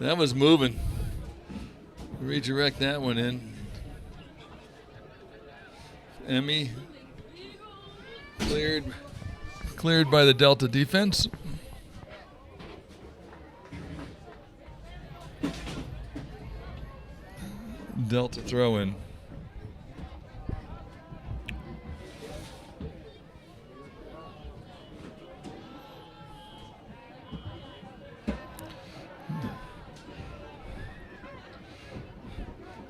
That was moving. Redirect that one in. Emmy cleared by the Delta defense. Delta throw in.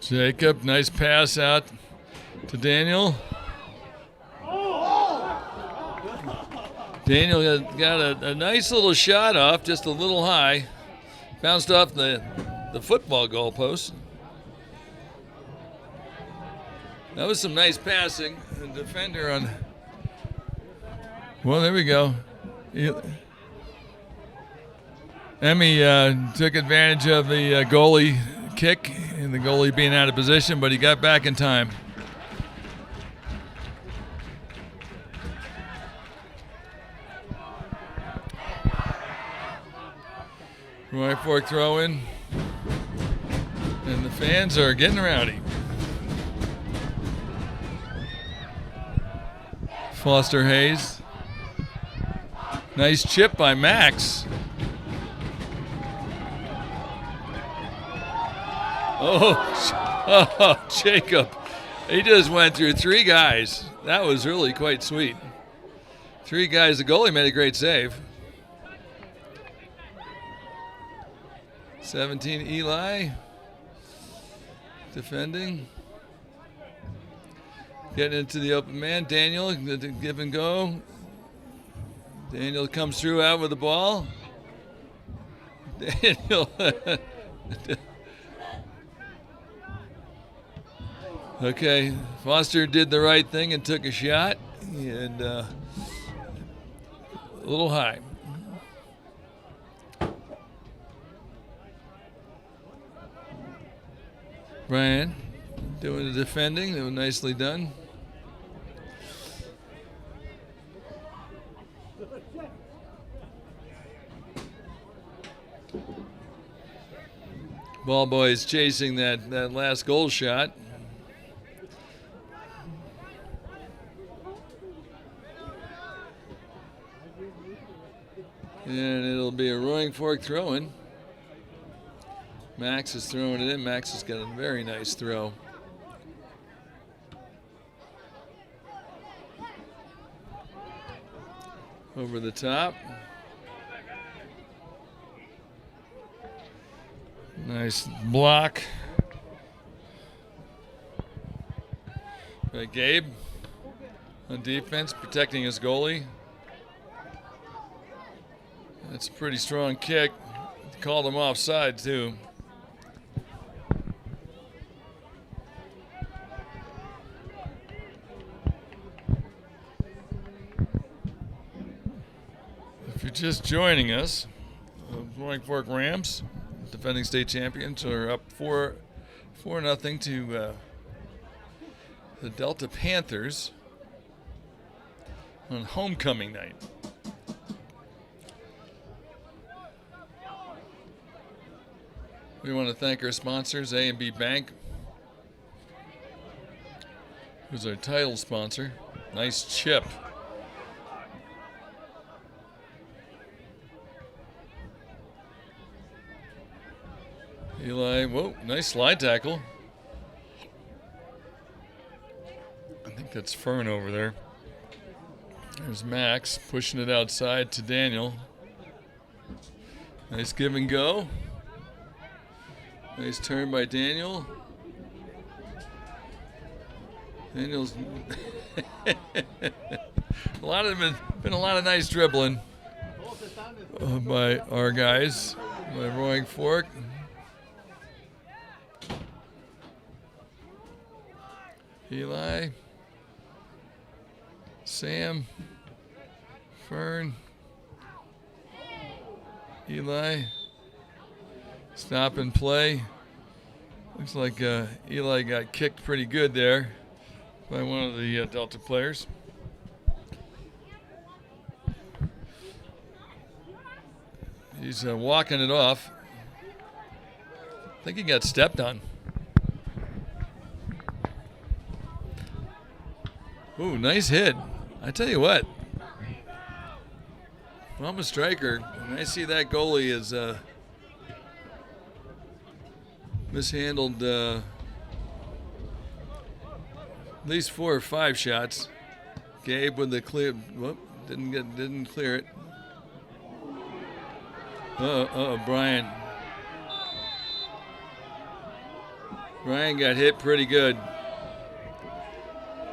Jacob, nice pass out to Daniel. Daniel got a nice little shot off, just a little high. Bounced off the football goalpost. That was some nice passing. The defender on. Well, there we go. Emmy took advantage of the goalie kick and the goalie being out of position, but he got back in time. Right fork throw in. And the fans are getting rowdy. Foster Hayes. Nice chip by Max. Oh, Jacob. He just went through three guys. That was really quite sweet. Three guys. The goalie made a great save. 17 Eli. Defending. Getting into the open man. Daniel, give and go. Daniel comes through out with the ball. Daniel. Okay, Foster did the right thing and took a shot. And a little high. Brian doing the defending. That was nicely done. Ball boys chasing that last goal shot. And it'll be a rowing fork throw-in. Max is throwing it in. Max has got a very nice throw. Over the top. Nice block by Gabe on defense, protecting his goalie. That's a pretty strong kick. Called him offside too. If you're just joining us, Roaring Fork Rams, defending state champions, are up 4-0 to the Delta Panthers on homecoming night. We want to thank our sponsors, ANB Bank, who's our title sponsor. Nice chip. Eli, whoa, nice slide tackle. I think that's Fern over there. There's Max pushing it outside to Daniel. Nice give and go. Nice turn by Daniel. Daniel's been a lot of nice dribbling by our guys, by Roaring Fork. Eli, Sam, Fern, Eli. Stop and play. Looks like Eli got kicked pretty good there by one of the Delta players. He's walking it off. I think he got stepped on. Ooh, nice hit. I tell you what. If I'm a striker, and I see that goalie is mishandled at least 4 or 5 shots. Gabe with the clear. Whoop, didn't clear it. Brian. Brian got hit pretty good.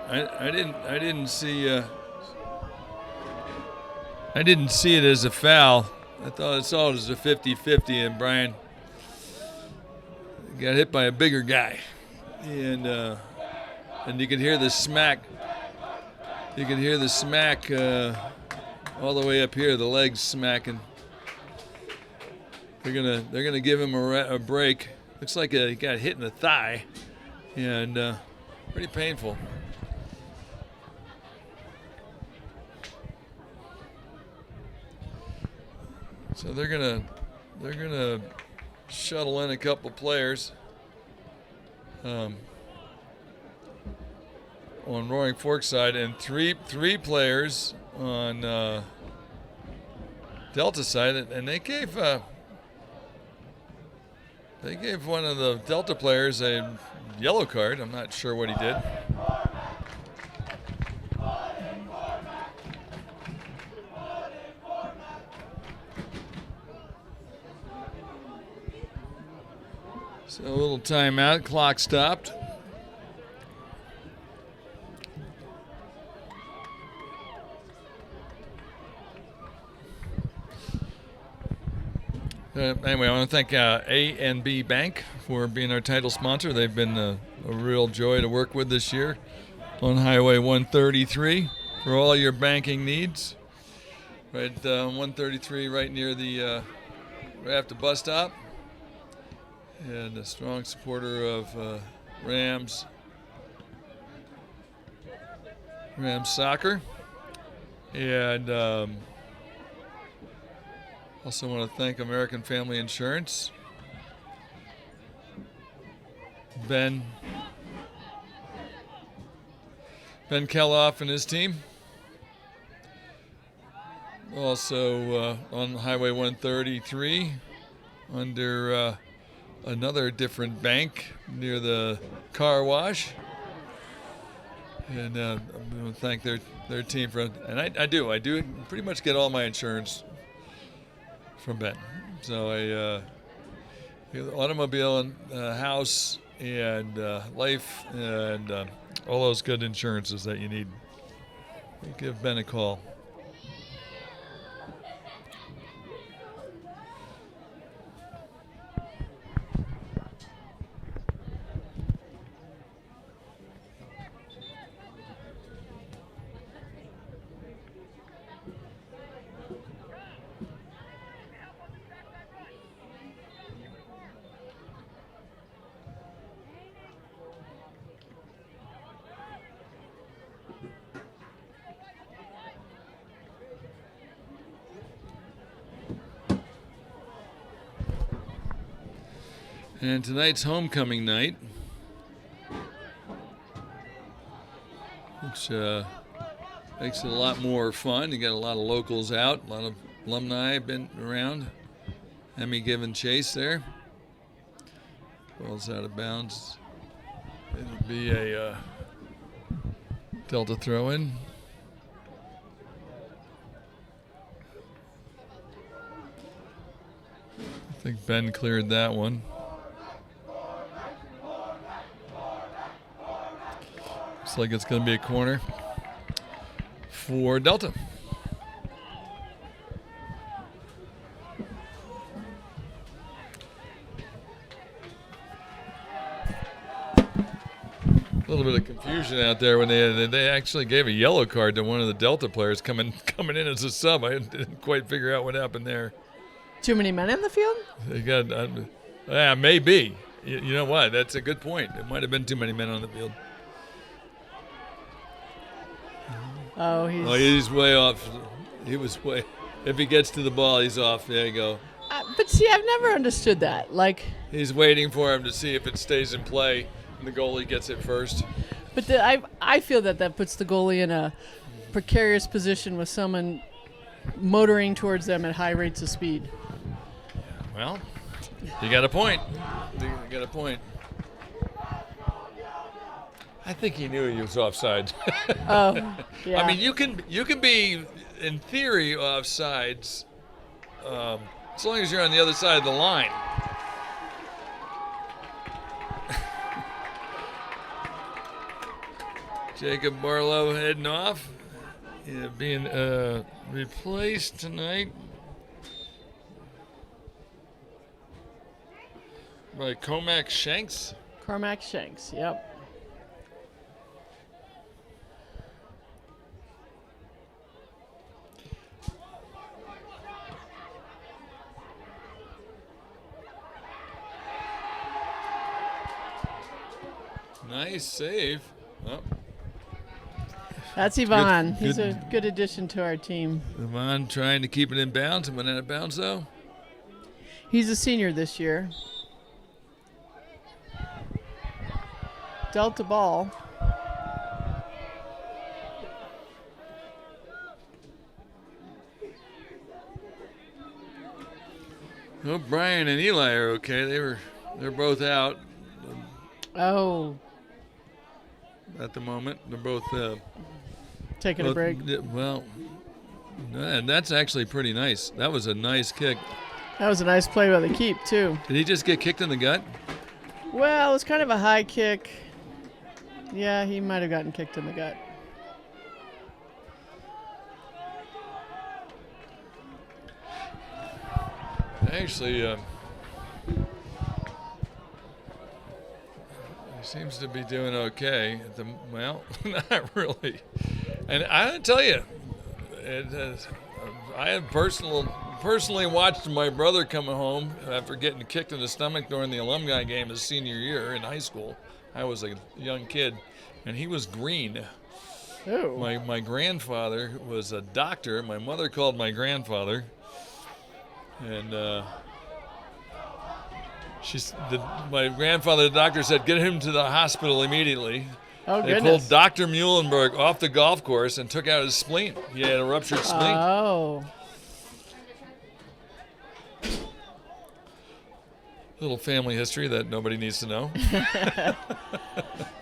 I didn't see it as a foul. I saw it as a 50-50, and Brian got hit by a bigger guy, and you can hear the smack. You can hear the smack all the way up here. The legs smacking. They're gonna give him a break. Looks like he got hit in the thigh, and pretty painful. So they're gonna shuttle in a couple players on Roaring Fork side, and three players on Delta side, and they gave one of the Delta players a yellow card. I'm not sure what he did. So a little timeout, clock stopped. Anyway, I want to thank ANB Bank for being our title sponsor. They've been a real joy to work with this year on Highway 133 for all your banking needs. Right, 133 right near the right after bus stop. And a strong supporter of Rams soccer. And also want to thank American Family Insurance. Ben Kelloff and his team. Also on Highway 133 under another different bank near the car wash. And I'm going to thank their team for, and I do pretty much get all my insurance from Ben. So automobile and house and life and all those good insurances that you need. Give Ben a call. And tonight's homecoming night, which makes it a lot more fun. You got a lot of locals out, a lot of alumni been around. Emmy giving chase there. Ball's out of bounds. It'll be a Delta throw-in. I think Ben cleared that one. Looks like it's going to be a corner for Delta. A little bit of confusion out there when they actually gave a yellow card to one of the Delta players coming in as a sub. I didn't quite figure out what happened there. Too many men in the field? They got maybe. You know what? That's a good point. It might have been too many men on the field. Oh, he's way off. He was way. If he gets to the ball, he's off. There you go. But see, I've never understood that. Like, he's waiting for him to see if it stays in play, and the goalie gets it first. But I feel that puts the goalie in a precarious position with someone motoring towards them at high rates of speed. Well, you got a point. You got a point. I think he knew he was offside. Oh, yeah. I mean, you can be, in theory, offsides as long as you're on the other side of the line. Jacob Barlow heading off, being replaced tonight by Cormac Shanks. Cormac Shanks, yep. Nice save. Oh. That's Yvonne. He's a good addition to our team. Yvonne trying to keep it in bounds. It went out of bounds, though. He's a senior this year. Delta ball. Well, Brian and Eli are okay. They're both out. Oh. At the moment, they're both taking a break. Well, and that's actually pretty nice. That was a nice kick. That was a nice play by the keep too. Did he just get kicked in the gut? Well, it was kind of a high kick. Yeah, he might have gotten kicked in the gut. Actually, he seems to be doing okay. Well, not really. And I tell you, I had personally watched my brother coming home after getting kicked in the stomach during the alumni game his senior year in high school. I was a young kid, and he was green. Oh. My grandfather was a doctor. My mother called my grandfather, and my grandfather, the doctor, said, get him to the hospital immediately. Oh, they pulled Dr. Muhlenberg off the golf course and took out his spleen. He had a ruptured spleen. Oh. little family history that nobody needs to know.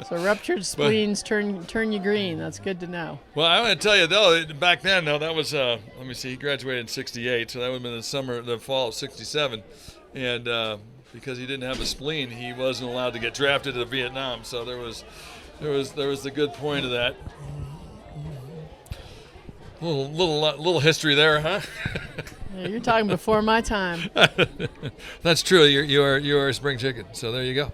So ruptured spleens turn you green. That's good to know. Well, I want to tell you though, back then though, that was let me see, he graduated in '68, so that would have been the fall of '67, and because he didn't have a spleen, he wasn't allowed to get drafted to Vietnam. So there was the good point of that. Little history there, huh? Yeah, you're talking before my time. That's true. You are a spring chicken. So there you go.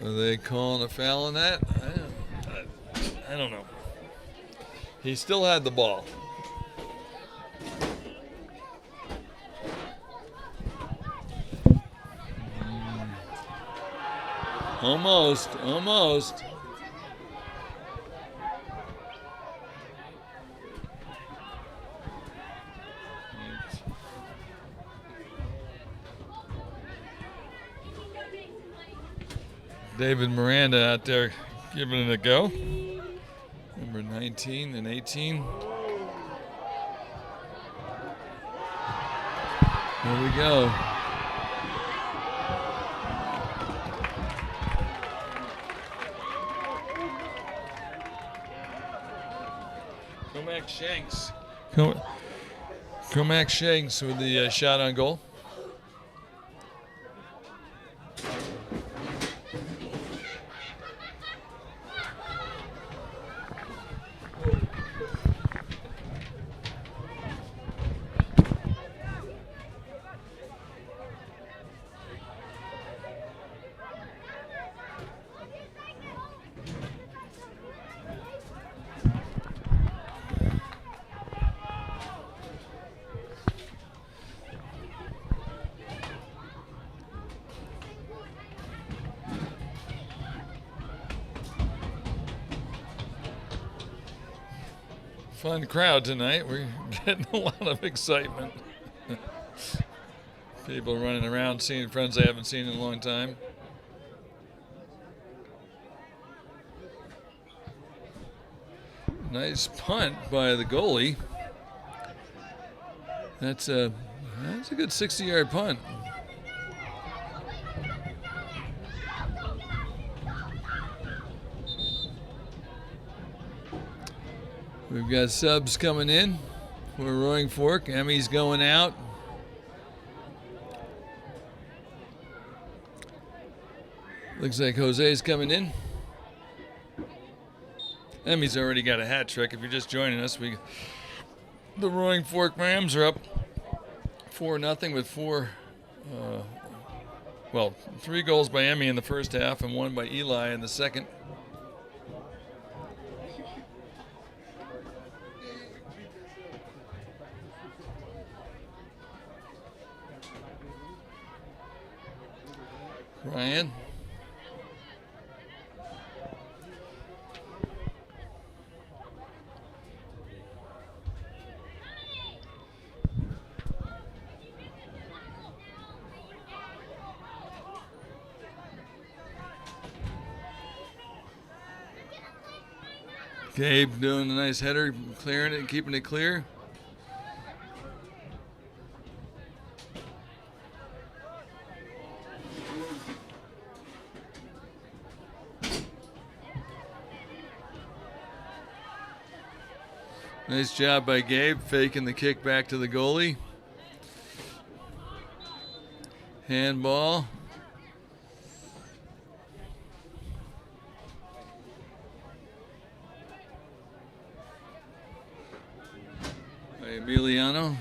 Are they calling a foul on that? I don't know. He still had the ball. Almost. David Miranda out there giving it a go. Number 19 and 18. There we go. Comac Shanks with the shot on goal. Fun crowd tonight. We're getting a lot of excitement. People running around, seeing friends they haven't seen in a long time. Nice punt by the goalie. That's a good 60-yard punt. We've got subs coming in for Roaring Fork. Emmy's going out. Looks like Jose's coming in. Emmy's already got a hat trick. If you're just joining us, the Roaring Fork Rams are up 4-0 with 3 goals by Emmy in the first half and 1 by Eli in the second. Ryan. Gabe doing a nice header, clearing it and keeping it clear. Nice job by Gabe, faking the kick back to the goalie. Handball. By Emiliano.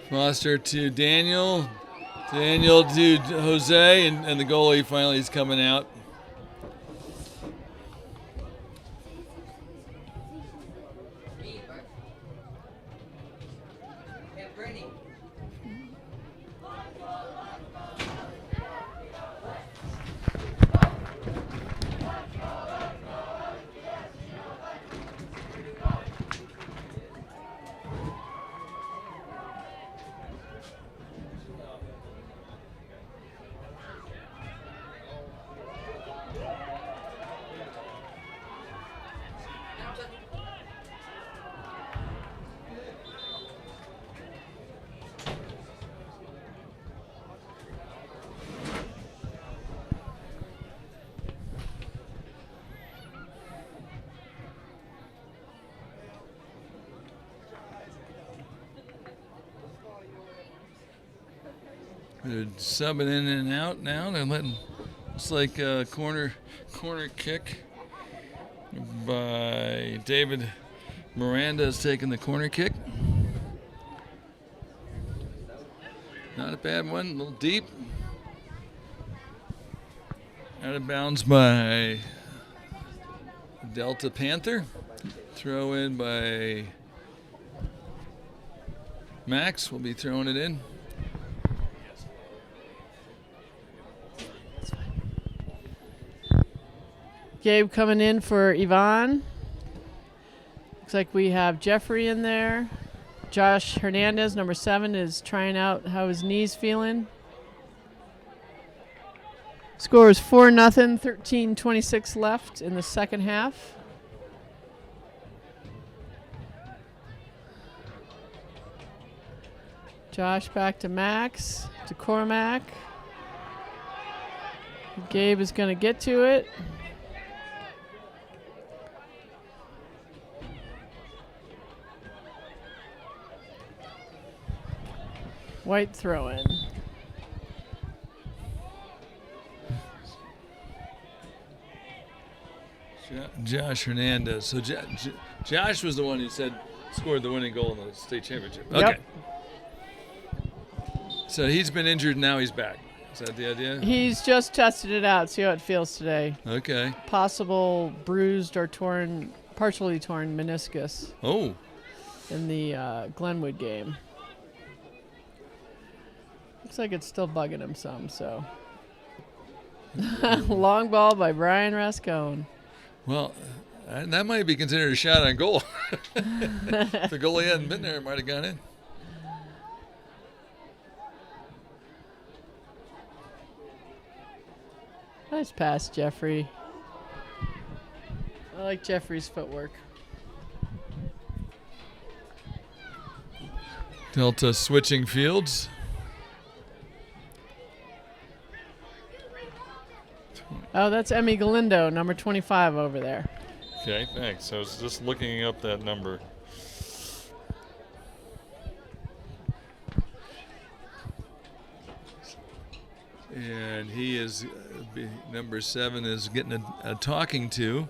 Foster to Daniel. Daniel to Jose, and the goalie finally is coming out. They're subbing in and out now. They're letting, it's like a corner kick by David Miranda is taking the corner kick. Not a bad one, a little deep. Out of bounds by Delta Panther. Throw in by Max will be throwing it in. Gabe coming in for Yvonne. Looks like we have Jeffrey in there. Josh Hernandez, number 7, is trying out how his knee's feeling. Score is 4-0, 13:26 left in the second half. Josh back to Max, to Cormac. Gabe is going to get to it. White throw in. Josh Hernandez. So Josh was the one who said scored the winning goal in the state championship. Okay. Yep. So he's been injured, now he's back. Is that the idea? He's just tested it out, see how it feels today. Okay. Possible bruised or torn, partially torn meniscus. Oh. In the Glenwood game. Looks like it's still bugging him some, so. Long ball by Brian Rascone. Well, that might be considered a shot on goal. If the goalie hadn't been there, it might have gone in. Nice pass, Jeffrey. I like Jeffrey's footwork. Delta switching fields. Oh, that's Emmy Galindo, number 25 over there. Okay, thanks. I was just looking up that number. And he is, number 7 is getting a talking to.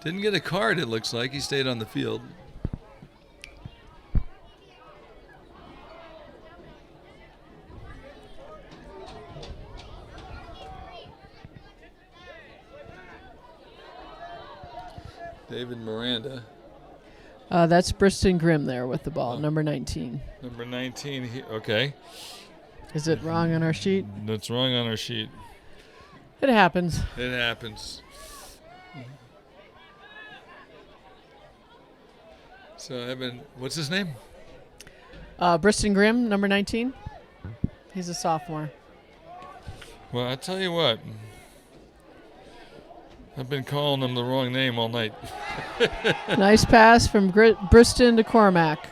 Didn't get a card, it looks like. He stayed on the field. David Miranda. That's Briston Grimm there with the ball, number 19. Number 19, okay. Is it wrong on our sheet? That's wrong on our sheet. It happens. It happens. So Evan, what's his name? Briston Grimm, number 19. He's a sophomore. Well, I tell you what. I've been calling him the wrong name all night. Nice pass from Briston to Cormac.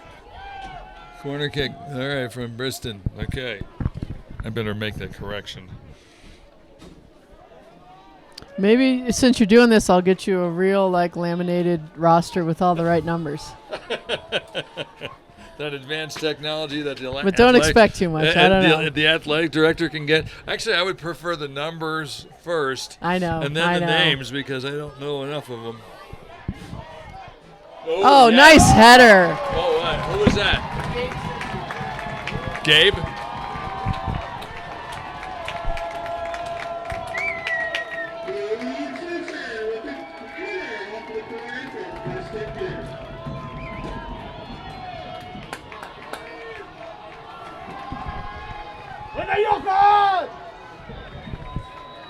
Corner kick. All right, from Briston. Okay. I better make that correction. Maybe since you're doing this, I'll get you a real laminated roster with all the right numbers. That advanced technology that the but don't expect too much. I don't know. The athletic director can get. Actually, I would prefer the numbers first. I know. And then the names because I don't know enough of them. Oh, yeah. Nice header. Oh, what? Who was that? Gabe?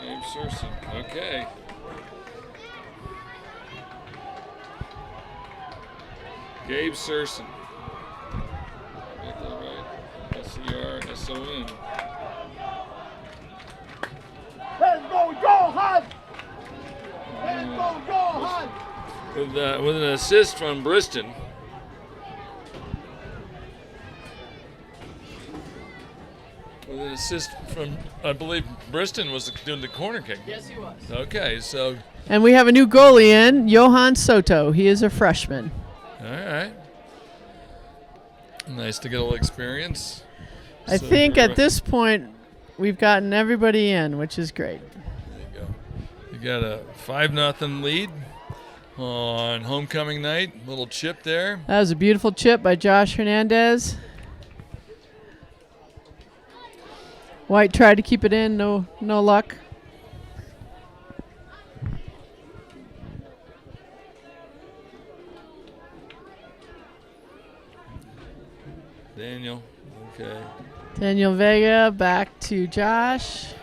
Gabe Surson. Okay. Gabe Surson. Get that right. S-E-R-S-O-N. Let's go, Johan! Let's go, Johan! With an assist from Briston. With an assist from, I believe, Briston was doing the corner kick. Yes, he was. Okay, so. And we have a new goalie in, Johan Soto. He is a freshman. All right. Nice to get a little experience. I think at this point, we've gotten everybody in, which is great. There you go. You got a 5-0 lead on homecoming night. Little chip there. That was a beautiful chip by Josh Hernandez. White tried to keep it in, no luck. Daniel, okay. Daniel Vega back to Josh.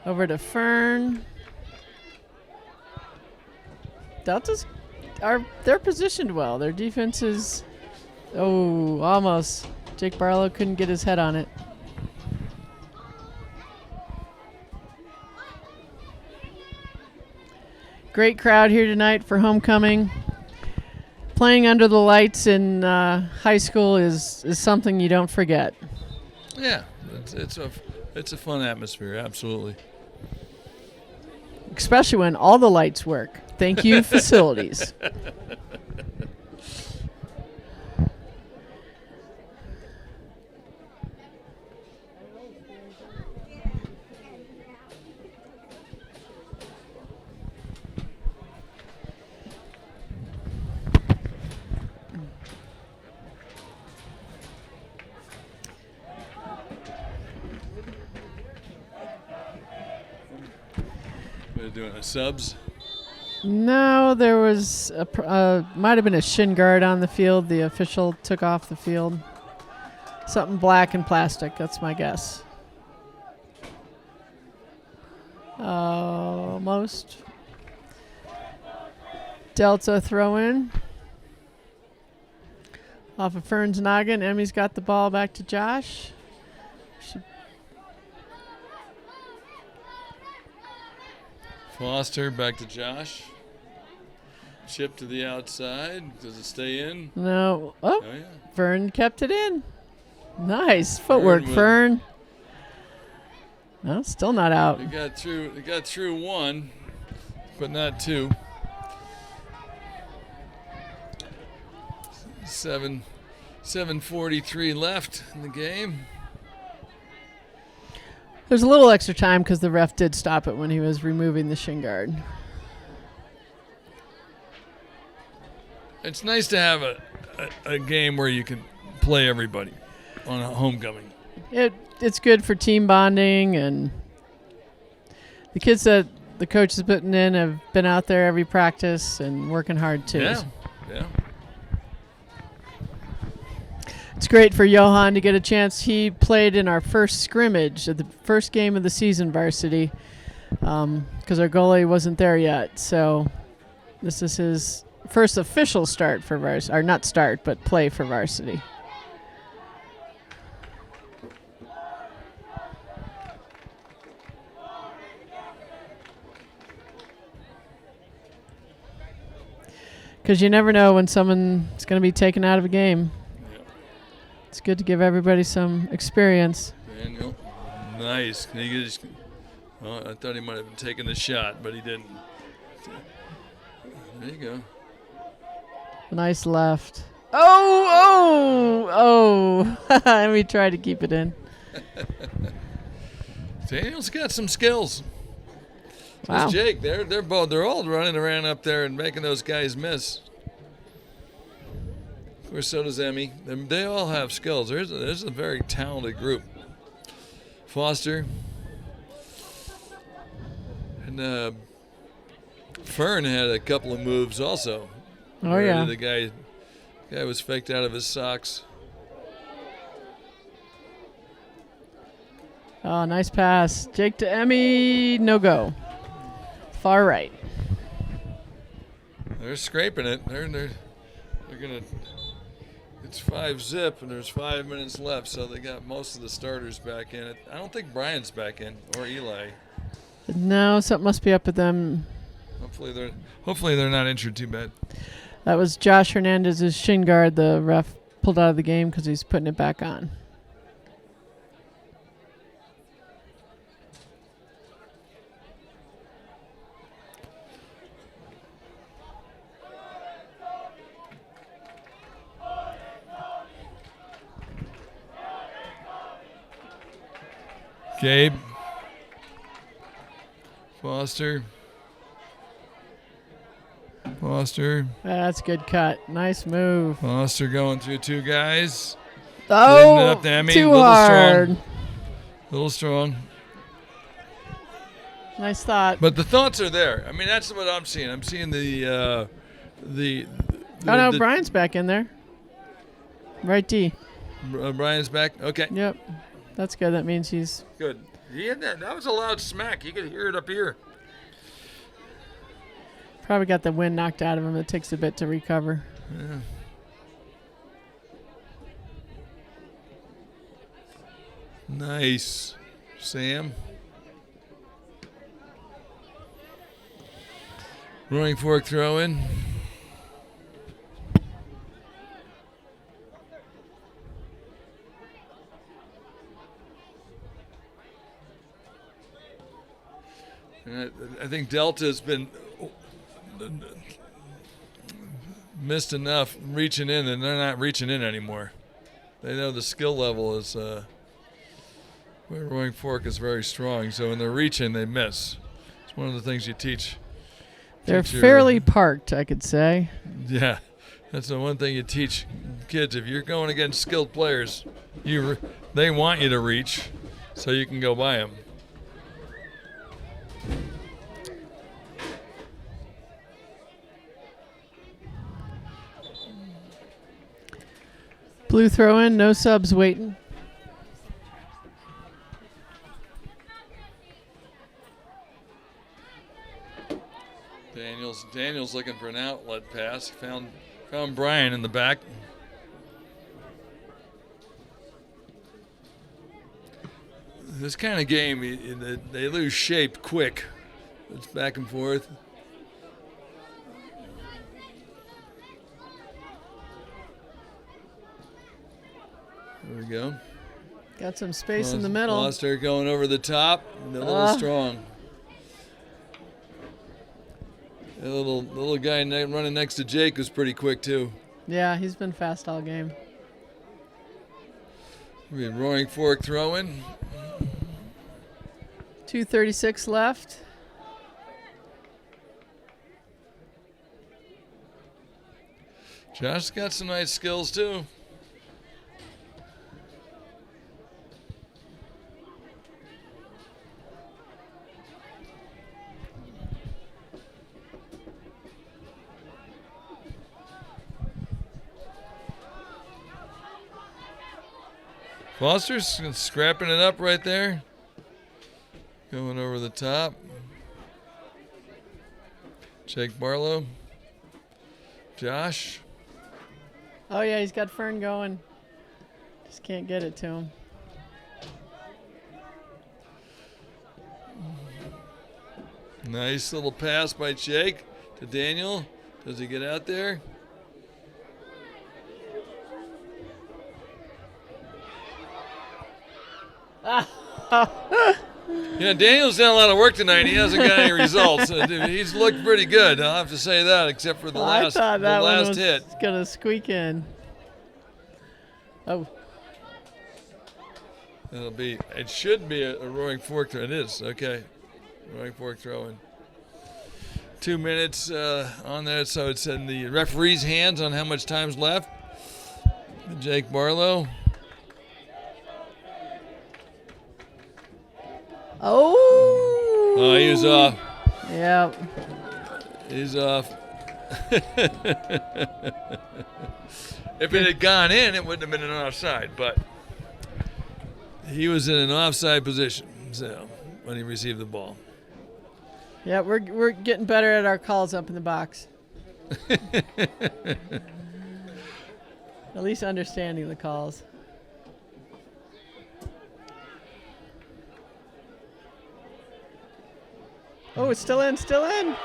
Over to Fern. Deltas they're positioned well. Their defense is almost. Jake Barlow couldn't get his head on it. Great crowd here tonight for homecoming. Playing under the lights in high school is something you don't forget. Yeah, it's a fun atmosphere, absolutely. Especially when all the lights work. Thank you, facilities. We're doing a subs. No, there was might have been a shin guard on the field. The official took off the field. Something black and plastic. That's my guess. Almost. Delta throw in. Off of Fern's noggin. Emmy's got the ball back to Josh. Foster back to Josh. Chip to the outside. Does it stay in? No. Oh, Oh, yeah. Fern kept it in. Nice footwork, with- Fern. No, still not out. It got through one, but not two. 7:43 left in the game. There's a little extra time because the ref did stop it when he was removing the shin guard. It's nice to have a game where you can play everybody on a homecoming. It's good for team bonding, and the kids that the coach is putting in have been out there every practice and working hard too. Yeah. It's great for Johan to get a chance. He played in our first scrimmage at the first game of the season, Varsity, because our goalie wasn't there yet. So this is his first official start for Varsity, or not start, but play for Varsity. Because you never know when someone's going to be taken out of a game. It's good to give everybody some experience. Daniel, nice. I thought he might have taken the shot, but he didn't. There you go. Nice left. Oh! And we tried to keep it in. Daniel's got some skills. Wow. There's Jake. They're all running around up there and making those guys miss. Of course, so does Emmy. They all have skills. There's a very talented group. Foster and Fern had a couple of moves also. Oh, yeah. The guy was faked out of his socks. Oh, nice pass. Jake to Emmy. No go. Far right. They're scraping it. They're gonna. It's 5-0 and there's 5 minutes left, so they got most of the starters back in. I don't think Brian's back in or Eli. No, something must be up with them. Hopefully they're not injured too bad. That was Josh Hernandez's shin guard. The ref pulled out of the game because he's putting it back on. Gabe. Foster. That's a good cut. Nice move. Foster going through 2 guys. Oh, Leaving it up to Emmy. too Little hard. Strong. Little strong. Nice thought. But the thoughts are there. I mean, that's what I'm seeing. I'm seeing the Oh, no, Brian's back in there. Right D. Brian's back. Okay. Yep. That's good. That means he's... Good. He had that was a loud smack. You could hear it up here. Probably got the wind knocked out of him. It takes a bit to recover. Yeah. Nice. Sam. Running fork throw in. I think Delta's been missed enough reaching in, and they're not reaching in anymore. They know the skill level is rowing fork is very strong, so when they're reaching, they miss. It's one of the things you teach. They're fairly parked, I could say. Yeah, that's the one thing you teach kids. If you're going against skilled players, they want you to reach so you can go by them. Blue throw in, no subs waiting. Daniel's looking for an outlet pass. Found Brian in the back. This kind of game, they lose shape quick. It's back and forth. There we go. Got some space in the middle. Foster going over the top. A little strong. The little guy running next to Jake was pretty quick too. Yeah, he's been fast all game. We had roaring fork throwing. 2:36 left. Josh's got some nice skills too. Foster's scrapping it up right there. Going over the top. Jake Barlow. Josh. Oh, yeah, he's got Fern going. Just can't get it to him. Nice little pass by Jake to Daniel. Does he get out there? Yeah, Daniel's done a lot of work tonight. He hasn't got any results. He's looked pretty good. I'll have to say that, except for the last, I thought that the last one was hit. Gonna squeak in. Oh. It should be a roaring fork throw. It is, okay. Roaring fork throwing. 2 minutes on there, so it's in the referee's hands on how much time's left. Jake Barlow. Oh. Oh, he was off. Yep. He's off. If it had gone in, it wouldn't have been an offside, but he was in an offside position so when he received the ball. Yeah, we're getting better at our calls up in the box. At least understanding the calls. Oh, it's still in, still in.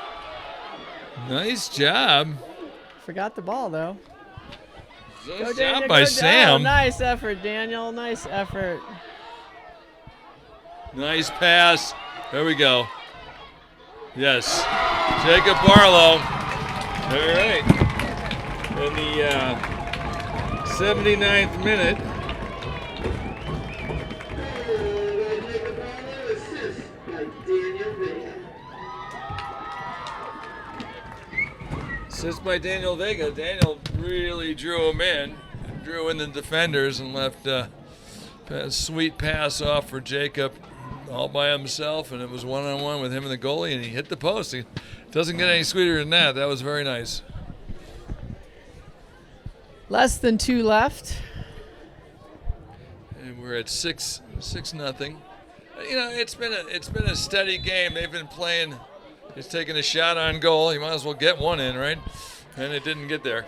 Nice job. Forgot the ball, though. Nice Daniel, job by go Sam. down. Nice effort, Daniel. Nice effort. Nice pass. There we go. Yes. Jacob Barlow. All right. In the 79th minute. Assist by Daniel Vega. Daniel really drew him in, drew in the defenders, and left a sweet pass off for Jacob all by himself, and it was one-on-one with him and the goalie, and he hit the post. It doesn't get any sweeter than that. That was very nice. Less than 2 left. And we're at 6-0. You know, it's been a steady game. They've been playing. He's taking a shot on goal. You might as well get one in, right? And it didn't get there.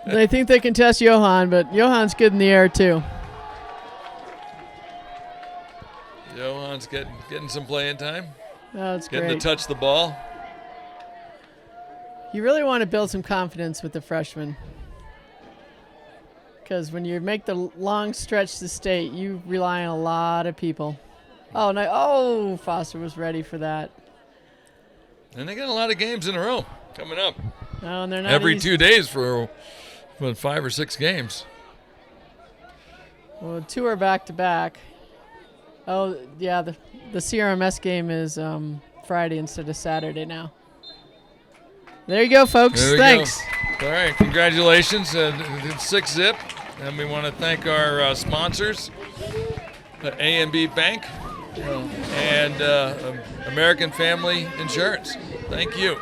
They think they can test Johan, but Johan's good in the air too. Johan's getting some playing time. Oh, it's Getting great. to touch the ball. You really want to build some confidence with the freshmen. Because when you make the long stretch to state, you rely on a lot of people. Oh, no. Oh, Foster was ready for that. And they got a lot of games in a row coming up. Oh, and they're not Every easy. 2 days for 5 or 6 games. Well, 2 are back-to-back. Oh, yeah, the CRMS game is Friday instead of Saturday now. There you go, folks. There we Thanks. go. All right, congratulations. It's 6-zip. And we want to thank our sponsors, ANB Bank and American Family Insurance. Thank you.